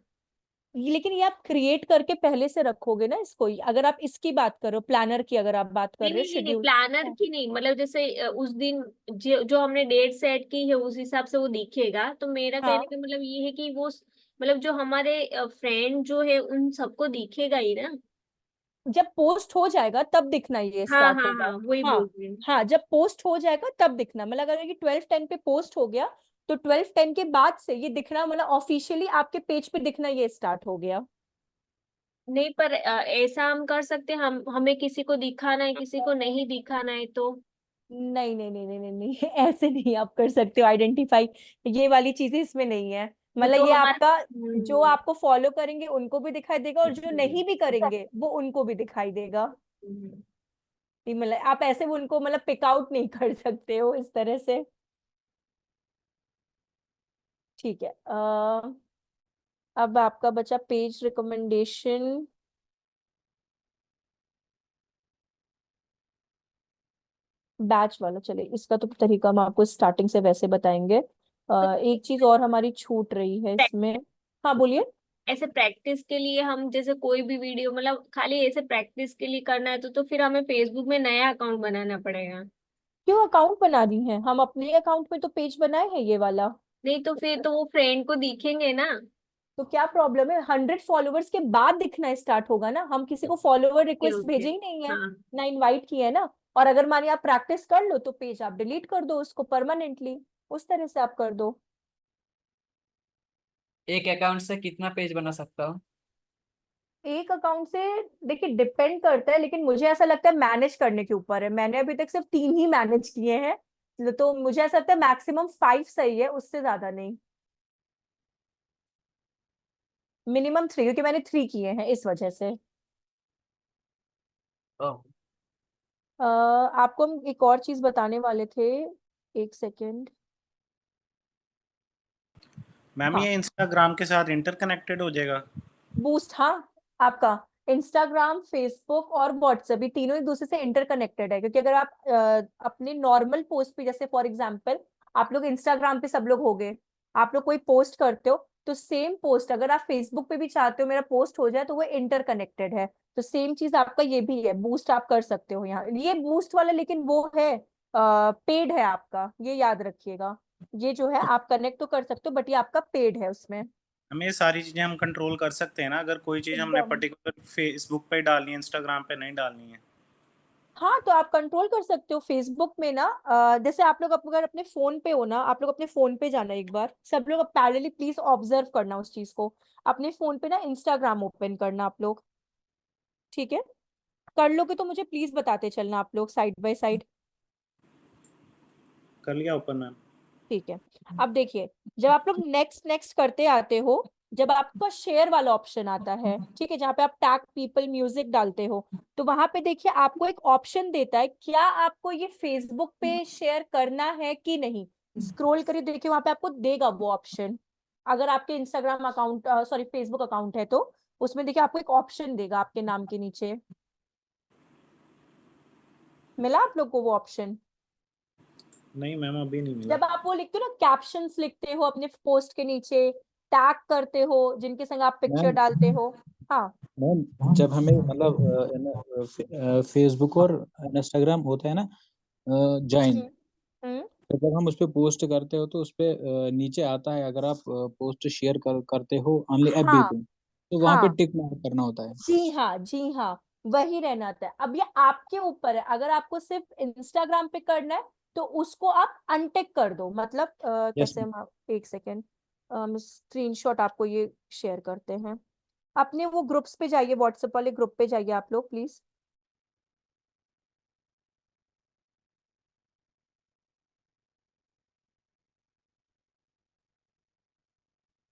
लेकिन ये आप क्रिएट करके पहले से रखोगे ना इसको ही, अगर आप इसकी बात करो, प्लानर की अगर आप बात कर नहीं रहे हो, नहीं नहीं नहीं, शेड्यूल। प्लानर की नहीं, मतलब जैसे उस दिन जो हमने डेट सेट की है उस हिसाब से वो दिखेगा, तो मेरा कहने हाँ, का मतलब ये है कि वो मतलब जो हमारे फ्रेंड जो है उन सबको दिखेगा ही ना? जब पोस्ट हो जाएगा तब दिखना ये हाँ स्टार्ट हाँ होगा। हाँ, वही हाँ बोल रही हूँ। हाँ, जब पोस्ट हो जाएगा तब दिखना, मतलब अगर ये 12:10 पे पोस्ट हो गया, तो 12:10 के बाद से ये दिखना, मतलब ऑफिशियली आपके पेज पे दिखना ये स्टार्ट हो गया। नहीं पर ऐसा हम कर सकते हैं, हम हमें किसी को दिखाना है किसी को नहीं दिखाना है तो? नहीं नहीं नहीं नहीं नहीं नहीं ऐसे नहीं आप कर सकते हो आइडेंटिफाई, ये वाली चीजें इसमें नहीं है। वो मतलब तो ये हमारा आपका, जो आपको फॉलो करेंगे उनको भी दिखाई देगा, और जो नहीं भी करेंगे वो उनको भी दिखाई देगा। हम्म। मतलब आप ऐसे उनको मतलब पिक आउट नहीं कर सकते हो इस तरह से। ठीक है, अब आपका बचा पेज रिकमेंडेशन। बैच वाला चले, इसका तो तरीका हम आपको स्टार्टिंग से वैसे बताएंगे। एक चीज और हमारी छूट रही है इसमें। हाँ बोलिए। ऐसे प्रैक्टिस के लिए हम जैसे कोई भी वीडियो मतलब खाली ऐसे प्रैक्टिस के लिए करना है तो फिर हमें फेसबुक में नया अकाउंट बनाना पड़ेगा। क्यों अकाउंट बना दी है? हम अपने अकाउंट में तो पेज बनाए हैं ये वाला। नहीं तो फिर तो वो फ्रेंड को दिखेंगे ना। तो क्या प्रॉब्लम है? 100 फॉलोवर्स के बाद दिखना स्टार्ट होगा ना। हम किसी को फॉलोवर ओके रिक्वेस्ट ओके। भेजे ही नहीं है, हाँ। ना इनवाइट किए है ना। और अगर मानिए आप प्रैक्टिस कर लो तो पेज आप डिलीट कर दो उसको परमानेंटली, उस तरह से आप कर दो। एक अकाउंट से कितना पेज बना सकता हूँ? एक अकाउंट से देखिए डिपेंड करता है, लेकिन मुझे ऐसा लगता है मैनेज करने के ऊपर है। मैंने अभी तक सिर्फ 3 ही मैनेज किए हैं, तो मुझे ऐसा लगता है मैक्सिमम 5 सही है, उससे ज्यादा नहीं। मिनिमम 3, क्योंकि मैंने 3 किए हैं इस वजह से। ओह, आपको हम एक और चीज बताने वाले थे, एक सेकेंड। मैम हाँ, ये इंस्टाग्राम के साथ इंटरकनेक्टेड हो जाएगा? बूस्ट, हाँ। आपका इंस्टाग्राम, फेसबुक और व्हाट्सएप, ये तीनों एक दूसरे से इंटरकनेक्टेड है। क्योंकि अगर आप अपने नॉर्मल पोस्ट पे, जैसे फॉर एग्जांपल आप लोग इंस्टाग्राम पे सब लोग हो गए, आप लोग कोई पोस्ट करते हो, तो सेम पोस्ट अगर आप फेसबुक पे भी चाहते हो मेरा पोस्ट हो जाए तो वो इंटरकनेक्टेड है। तो सेम चीज आपका ये भी है, बूस्ट आप कर सकते हो यहाँ। ये बूस्ट वाला लेकिन वो है पेड है आपका, ये याद रखिएगा। ये जो है आप कनेक्ट तो कर सकते हो, बट ये आपका पेड है उसमें। हमें ये सारी चीजें हम कंट्रोल कर सकते हैं ना, अगर कोई चीज हमने एकदम। पर्टिकुलर फेसबुक पे डालनी है, इंस्टाग्राम पे नहीं डालनी है? हाँ, तो आप कंट्रोल कर सकते हो फेसबुक में ना। जैसे आप लोग अगर अपने फोन पे हो ना, आप लोग अपने फोन पे जाना एक बार, सब लोग पैरेलली प्लीज ऑब्जर्व करना उस चीज को। अपने फोन पे ना इंस्टाग्राम ओपन करना आप लोग, ठीक है? कर लोगे तो मुझे प्लीज बताते चलना आप लोग साइड बाय साइड। कर लिया ओपन मैम। ठीक है। अब देखिए, जब आप लोग नेक्स्ट नेक्स्ट करते आते हो, जब आपका शेयर वाला ऑप्शन आता है, ठीक है, जहाँ पे आप टैग पीपल म्यूजिक डालते हो, तो वहां पे देखिए आपको एक ऑप्शन देता है, क्या आपको ये फेसबुक पे शेयर करना है कि नहीं। स्क्रॉल करिए, देखिए वहां पे आपको देगा वो ऑप्शन। अगर आपके Instagram account, sorry Facebook account है तो उसमें देखिए आपको एक ऑप्शन देगा आपके नाम के नीचे। मिला आप लोग को वो ऑप्शन? नहीं मैम अभी नहीं मिला। जब आप वो लिखते हो ना, कैप्शंस लिखते हो अपने पोस्ट के नीचे, टैग करते हो जिनके संग आप पिक्चर मैम डालते हो। हाँ। मैम जब हमें मतलब फेसबुक और इंस्टाग्राम होता है ना ज्वाइन, हम्म। हम्म। तो जब हम उस पर पोस्ट करते हो तो उस पे नीचे आता है, अगर आप पोस्ट शेयर करते हो ओनली एफबी हाँ। पे, तो वहां पे हाँ। टिक मार्क करना होता है। जी हाँ, जी हाँ, वही रहना था। अब ये आपके ऊपर है, अगर आपको सिर्फ इंस्टाग्राम पे करना है तो उसको आप अनटिक कर दो। मतलब यस कैसे हम एक सेकेंड, स्क्रीनशॉट आपको ये शेयर करते हैं। अपने वो ग्रुप्स पे जाइए, व्हाट्सएप वाले ग्रुप पे जाइए आप लोग प्लीज।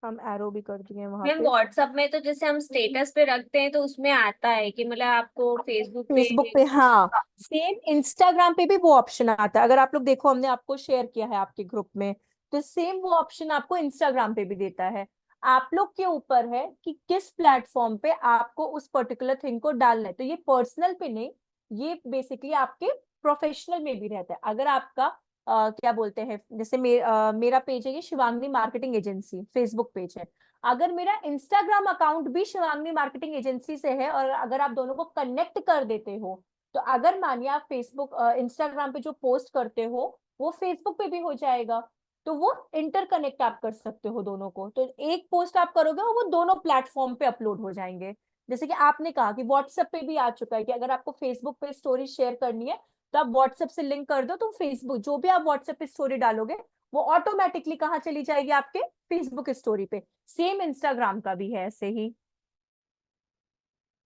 हम एरो भी कर दिए वहां मैम पे। व्हाट्सएप में तो जैसे हम स्टेटस पे रखते हैं तो उसमें आता है कि मतलब आपको फेसबुक पे। फेसबुक पे, हाँ। सेम इंस्टाग्राम पे भी वो ऑप्शन आता है। अगर आप लोग देखो, हमने आपको शेयर किया है आपके ग्रुप में, तो सेम वो ऑप्शन आपको इंस्टाग्राम पे भी देता है। आप लोग के ऊपर है कि किस प्लेटफॉर्म पे आपको उस पर्टिकुलर थिंग को डालना है। तो ये पर्सनल पे नहीं, ये बेसिकली आपके प्रोफेशनल में भी रहता है। अगर आपका क्या बोलते हैं, जैसे मेरा पेज है ये Shivangi marketing agency, Facebook page है। अगर मेरा इंस्टाग्राम अकाउंट भी शिवांगी मार्केटिंग एजेंसी से है, और अगर आप दोनों को कनेक्ट कर देते हो, तो अगर मानिए आप फेसबुक इंस्टाग्राम पे जो पोस्ट करते हो वो फेसबुक पे भी हो जाएगा, तो वो इंटरकनेक्ट आप कर सकते हो दोनों को। तो एक पोस्ट आप करोगे और वो दोनों प्लेटफॉर्म पे अपलोड हो जाएंगे। जैसे कि आपने कहा कि व्हाट्सएप पे भी आ चुका है कि अगर आपको फेसबुक पे स्टोरी शेयर करनी है तो आप व्हाट्सएप से लिंक कर दो, तो फेसबुक जो भी आप व्हाट्सएप पे स्टोरी डालोगे वो ऑटोमेटिकली कहाँ चली जाएगी, आपके फेसबुक स्टोरी पे। सेम इंस्टाग्राम का भी है ऐसे ही,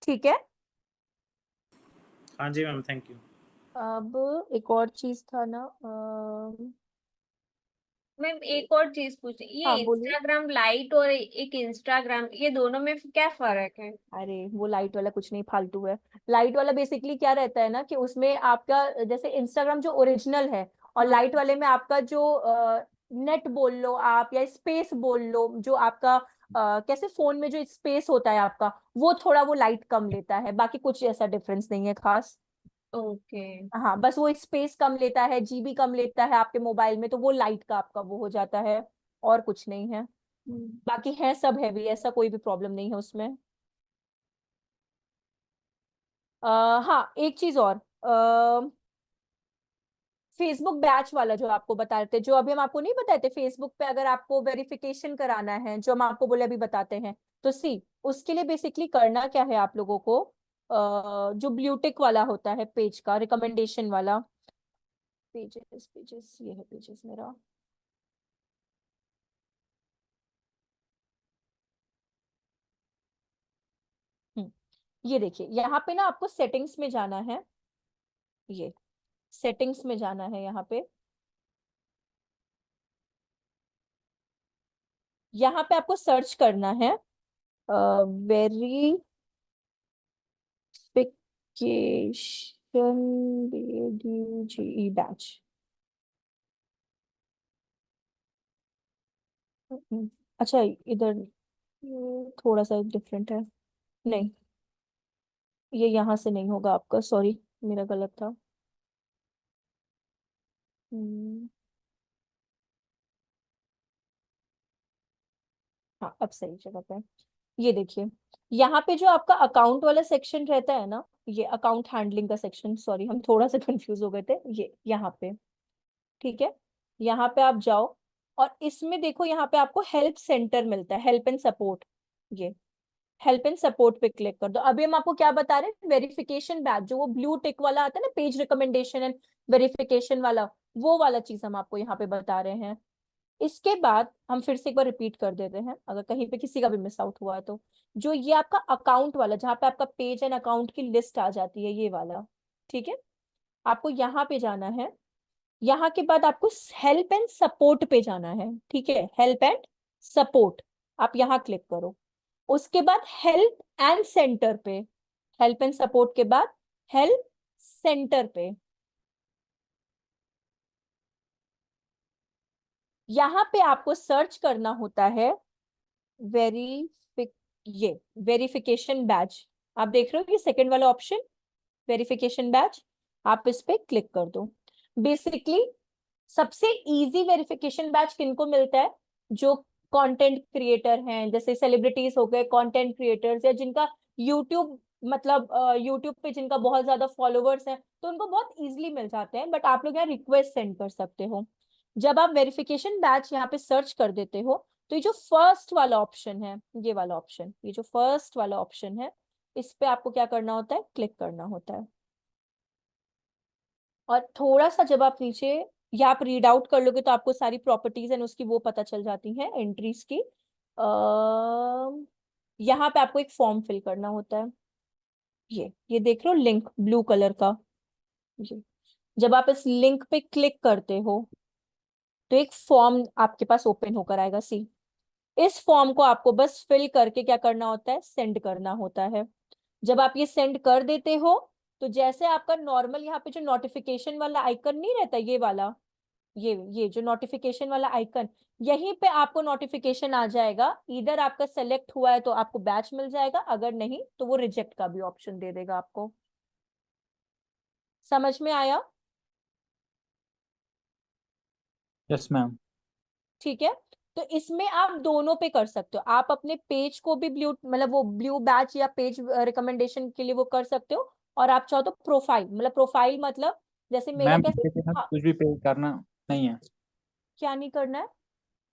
ठीक है? हाँ जी मैम थैंक यू। अब एक और चीज था ना, मैम एक और चीज पूछ, ये हाँ बोलिए। इंस्टाग्राम लाइट और एक इंस्टाग्राम, ये दोनों में क्या फर्क है? अरे वो लाइट वाला कुछ नहीं, फालतू है। लाइट वाला बेसिकली क्या रहता है ना कि उसमें आपका जैसे इंस्टाग्राम जो ओरिजिनल है, और हाँ। लाइट वाले में आपका जो नेट बोल लो आप या स्पेस बोल लो, जो आपका कैसे फोन में जो स्पेस होता है आपका, वो थोड़ा वो लाइट कम लेता है, बाकी कुछ ऐसा डिफरेंस नहीं है खास। ओके। हाँ बस वो स्पेस कम लेता है, जीबी कम लेता है आपके मोबाइल में, तो वो लाइट का आपका वो हो जाता है, और कुछ नहीं है। बाकी है सब हैवी, ऐसा कोई भी प्रॉब्लम नहीं है उसमें। हाँ एक चीज और, फेसबुक बैच वाला जो आपको बता रहे थे, जो अभी हम आपको नहीं बताए थे, फेसबुक पे अगर आपको वेरिफिकेशन कराना है, जो हम आपको बोले अभी बताते हैं, तो सी उसके लिए बेसिकली करना क्या है आप लोगों को, जो ब्लूटिक वाला होता है पेज का रिकमेंडेशन वाला, पेजेस पेजेस ये है पेजेस मेरा। ये देखिए यहाँ पे ना आपको सेटिंग्स में जाना है, ये सेटिंग्स में जाना है यहाँ पे। यहाँ पे आपको सर्च करना है वेरिफिकेशन BDGE बैच। अच्छा इधर ये थोड़ा सा डिफरेंट है, नहीं ये यहाँ से नहीं होगा आपका, सॉरी मेरा गलत था। हम्म, हाँ अब सही जगह पे है। ये देखिए यहाँ पे जो आपका अकाउंट वाला सेक्शन रहता है ना, ये अकाउंट हैंडलिंग का सेक्शन, सॉरी हम थोड़ा सा कंफ्यूज हो गए थे, ये यहाँ पे, ठीक है। यहाँ पे आप जाओ, और इसमें देखो यहाँ पे आपको हेल्प सेंटर मिलता है, हेल्प एंड सपोर्ट। ये हेल्प एंड सपोर्ट पे क्लिक कर दो। अभी हम आपको क्या बता रहे हैं, वेरिफिकेशन बैच, जो वो ब्लू टिक वाला आता है ना, पेज रिकमेंडेशन एंड वेरिफिकेशन वाला, वो वाला चीज हम आपको यहाँ पे बता रहे हैं। इसके बाद हम फिर से एक बार रिपीट कर देते हैं, अगर कहीं पे किसी का भी मिस आउट हुआ है तो, जो ये आपका अकाउंट वाला, जहाँ पे आपका पेज एंड अकाउंट की लिस्ट आ जाती है, ये वाला, ठीक है, आपको यहाँ पे जाना है। यहाँ के बाद आपको हेल्प एंड सपोर्ट पे जाना है, ठीक है, हेल्प एंड सपोर्ट, आप यहाँ क्लिक करो। उसके बाद हेल्प एंड सेंटर पे, हेल्प एंड सपोर्ट के बाद हेल्प सेंटर पे, यहाँ पे आपको सर्च करना होता है वेरीफिक ये वेरिफिकेशन बैच। आप देख रहे हो ये सेकंड वाला ऑप्शन, वेरिफिकेशन बैच, आप इस पे क्लिक कर दो। बेसिकली सबसे इजी वेरिफिकेशन बैच किनको मिलता है, जो कंटेंट क्रिएटर हैं, जैसे सेलिब्रिटीज हो गए, कंटेंट क्रिएटर्स, या जिनका यूट्यूब मतलब यूट्यूब पे जिनका बहुत ज्यादा फॉलोवर्स हैं, तो उनको बहुत इजीली मिल जाते हैं, बट आप लोग यहाँ रिक्वेस्ट सेंड कर सकते हो। जब आप वेरिफिकेशन बैच यहाँ पे सर्च कर देते हो, तो ये जो फर्स्ट वाला ऑप्शन है, ये वाला ऑप्शन, ये जो फर्स्ट वाला ऑप्शन है, इस पे आपको क्या करना होता है, क्लिक करना होता है। और थोड़ा सा जब आप नीचे, या आप रीड आउट कर लोगे तो आपको सारी प्रॉपर्टीज एंड उसकी वो पता चल जाती हैं, एंट्रीज की। यहाँ पे आपको एक फॉर्म फिल करना होता है, ये देख रहे हो लिंक ब्लू कलर का, ये जब आप इस लिंक पे क्लिक करते हो, तो एक फॉर्म आपके पास ओपन होकर आएगा, सी इस फॉर्म को आपको बस फिल करके क्या करना होता है, सेंड करना होता है। जब आप ये सेंड कर देते हो, तो जैसे आपका नॉर्मल यहाँ पे जो नोटिफिकेशन वाला आइकन नहीं रहता, ये वाला, ये जो नोटिफिकेशन वाला आइकन, यहीं पे आपको नोटिफिकेशन आ जाएगा, इधर आपका सेलेक्ट हुआ है तो आपको बैच मिल जाएगा, अगर नहीं तो वो रिजेक्ट का भी ऑप्शन दे देगा आपको। समझ में आया? Yes ma'am. ठीक है, तो इसमें आप दोनों पे कर सकते हो, आप अपने पेज को भी ब्लू मतलब वो ब्लू बैच या पेज रिकमेंडेशन के लिए वो कर सकते हो, और आप चाहो तो प्रोफाइल मतलब जैसे मेरा मैम कैसे, इसके साथ हाँ, कुछ भी पे करना नहीं है, क्या नहीं करना है,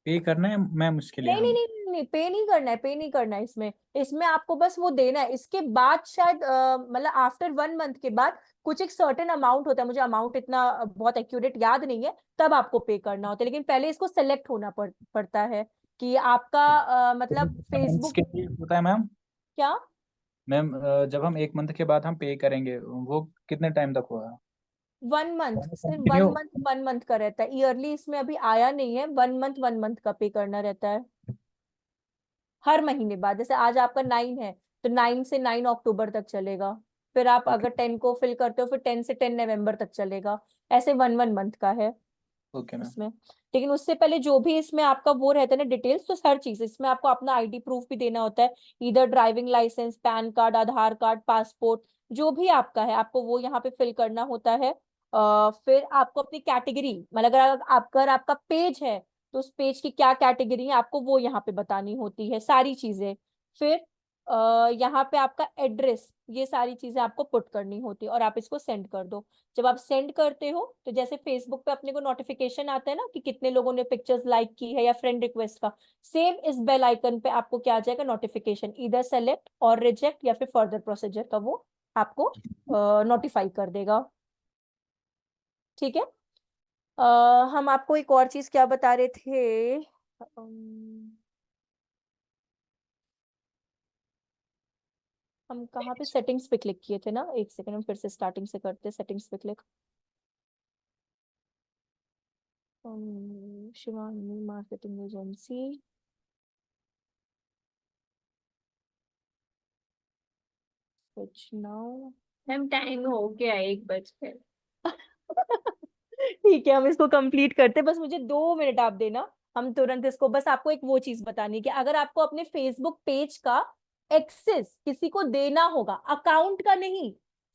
पे करना है मैम उसके लिए नहीं नहीं हम। नहीं नहीं, पे नहीं करना है, पे नहीं करना है इसमें। इसमें आपको बस वो देना है, इसके बाद शायद मतलब आफ्टर 1 मंथ के बाद कुछ एक सर्टेन अमाउंट होता है, मुझे अमाउंट इतना बहुत एक्यूरेट याद नहीं है, तब आपको पे करना होता है, लेकिन पहले इसको सेलेक्ट होना पड़ता है कि आपका मतलब मंथ्स फेसबुक। के लिए होता है मैम। क्या? मैम जब हम 1 मंथ के बाद हम पे करेंगे वो कितने टाइम तक होगा? 1 मंथ, सिर्फ कंटिन्यू 1 मंथ का रहता है। ईयरली इसमें अभी आया नहीं है, 1 मंथ का पे करना रहता है हर महीने बाद। जैसे आज आपका 9 है तो 9 से 9 अक्टूबर तक चलेगा, फिर आप अगर 10 को फिल करते हो फिर 10 से 10 नवंबर तक चलेगा। ऐसे 1 मंथ का है ओके मैम। इसमें। लेकिन उससे पहले जो भी इसमें आपका वो रहता है ना डिटेल्स, तो हर चीज इसमें आपको अपना आईडी प्रूफ भी देना होता है, इधर ड्राइविंग लाइसेंस, पैन कार्ड, आधार कार्ड, पासपोर्ट, जो भी आपका है आपको वो यहाँ पे फिल करना होता है। फिर आपको अपनी कैटेगरी, मतलब अगर आपका पेज है तो उस पेज की क्या कैटेगरी है आपको वो यहाँ पे बतानी होती है सारी चीजें। फिर यहाँ पे आपका एड्रेस, ये सारी चीजें आपको पुट करनी होती है और आप इसको सेंड कर दो। जब आप सेंड करते हो तो जैसे फेसबुक पे अपने को नोटिफिकेशन आता है ना कि कितने लोगों ने पिक्चर्स लाइक की है या फ्रेंड रिक्वेस्ट का, सेम इस बेल आइकन पे आपको क्या आ जाएगा नोटिफिकेशन, इधर सेलेक्ट और रिजेक्ट या फिर फर्दर प्रोसीजर का वो आपको नोटिफाई कर देगा। ठीक है। हम आपको एक और चीज क्या बता रहे थे, हम कहाँ पे सेटिंग्स पे क्लिक किए थे ना, एक सेकंड हम फिर से स्टार्टिंग से करते हैं। सेटिंग्स पे click, Shivani marketing agency, switch now. Ma'am time हो गया 1 बज के। ठीक है, हम इसको कंप्लीट करते हैं, बस मुझे 2 मिनट आप देना, हम तुरंत इसको, बस आपको एक वो चीज बतानी है कि अगर आपको अपने फेसबुक पेज का एक्सेस किसी को देना होगा, अकाउंट का नहीं,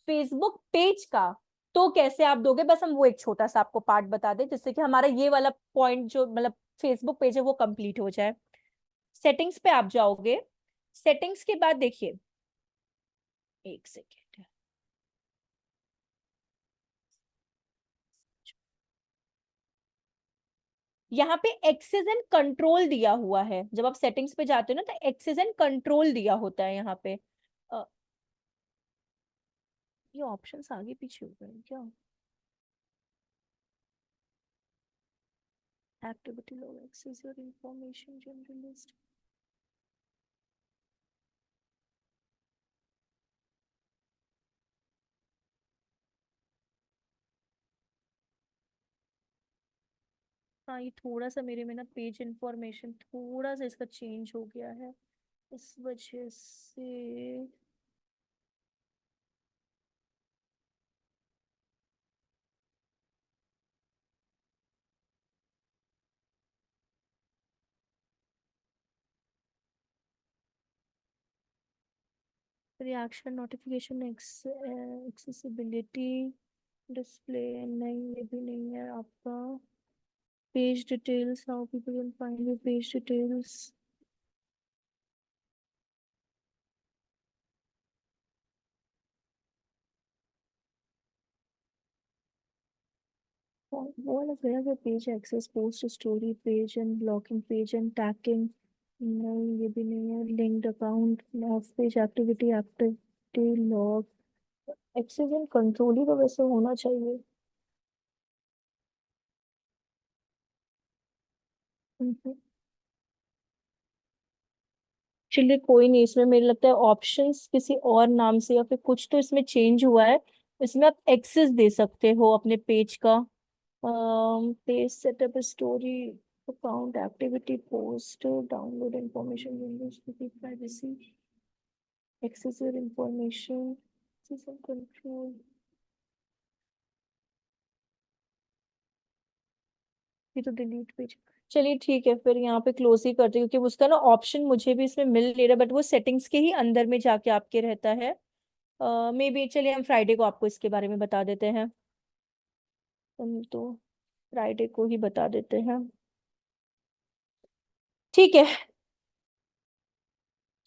फेसबुक पेज का, तो कैसे आप दोगे, बस हम वो एक छोटा सा आपको पार्ट बता दें जिससे कि हमारा ये वाला पॉइंट जो मतलब फेसबुक पेज है वो कंप्लीट हो जाए। सेटिंग्स पे आप जाओगे, सेटिंग्स के बाद देखिए, एक सेकेंड, यहाँ पे एक्सेस एंड कंट्रोल दिया हुआ है। जब आप सेटिंग्स पे जाते हो ना तो एक्सेस एंड कंट्रोल दिया होता है यहाँ पे। अ, ये ऑप्शंस आगे पीछे हो गए क्या? Activity log, access your information, general list. हाँ, ये थोड़ा सा मेरे में ना पेज इंफॉर्मेशन थोड़ा सा इसका चेंज हो गया है, इस वजह से। रिएक्शन, नोटिफिकेशन, एक्सेसिबिलिटी, डिस्प्ले, नहीं ये भी नहीं है आपका। Page details, how people can find your page details. वो वाला गया था, page access, post story, page and blocking, page and tagging, नहीं ये भी नहीं है। Linked account, of page activity, activity log, access and control ही तो वैसे होना चाहिए। चलिए कोई नहीं, इसमें मेरे लगता है ऑप्शंस किसी और नाम से या फिर कुछ तो इसमें चेंज हुआ है। इसमें आप एक्सेस दे सकते हो अपने पेज का। Page setup, story, account activity, post, download information, privacy, access your information, control, ये तो डिलीट पेज। चलिए ठीक है, फिर यहाँ पे क्लोज ही करते हैं क्योंकि उसका ना ऑप्शन मुझे भी इसमें मिल नहीं रहा, बट वो सेटिंग्स के ही अंदर में जाके आपके रहता है। मे बी, चलिए हम फ्राइडे को आपको इसके बारे में बता देते हैं, हम तो फ्राइडे को ही बता देते हैं। ठीक है,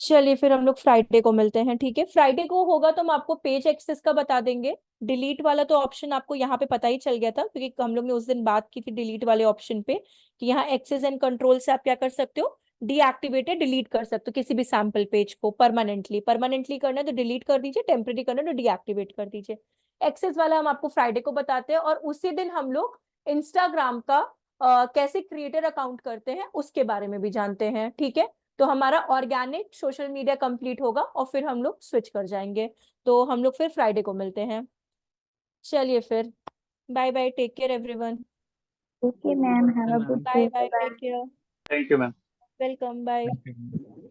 चलिए फिर हम लोग फ्राइडे को मिलते हैं। ठीक है, फ्राइडे को होगा तो हम आपको पेज एक्सेस का बता देंगे। डिलीट वाला तो ऑप्शन आपको यहाँ पे पता ही चल गया था क्योंकि हम लोग ने उस दिन बात की थी डिलीट वाले ऑप्शन पे, कि यहाँ एक्सेस एंड कंट्रोल से आप क्या कर सकते हो, डीएक्टिवेटेड डिलीट कर सकते हो किसी भी सैंपल पेज को परमानेंटली। परमानेंटली करना है तो डिलीट कर दीजिए, टेम्परेरी करना है तो डीएक्टिवेट कर दीजिए। एक्सेस वाला हम आपको फ्राइडे को बताते हैं, और उसी दिन हम लोग इंस्टाग्राम का कैसे क्रिएटर अकाउंट करते हैं उसके बारे में भी जानते हैं। ठीक है, तो हमारा ऑर्गेनिक सोशल मीडिया कंप्लीट होगा और फिर हम लोग स्विच कर जाएंगे। तो हम लोग फिर फ्राइडे को मिलते हैं। चलिए फिर। Bye bye, take care everyone. Okay, ma'am. Have a ma'am. good bye day. Bye, Bye-bye. Take care. Thank you, ma'am. Welcome, bye. Thank you.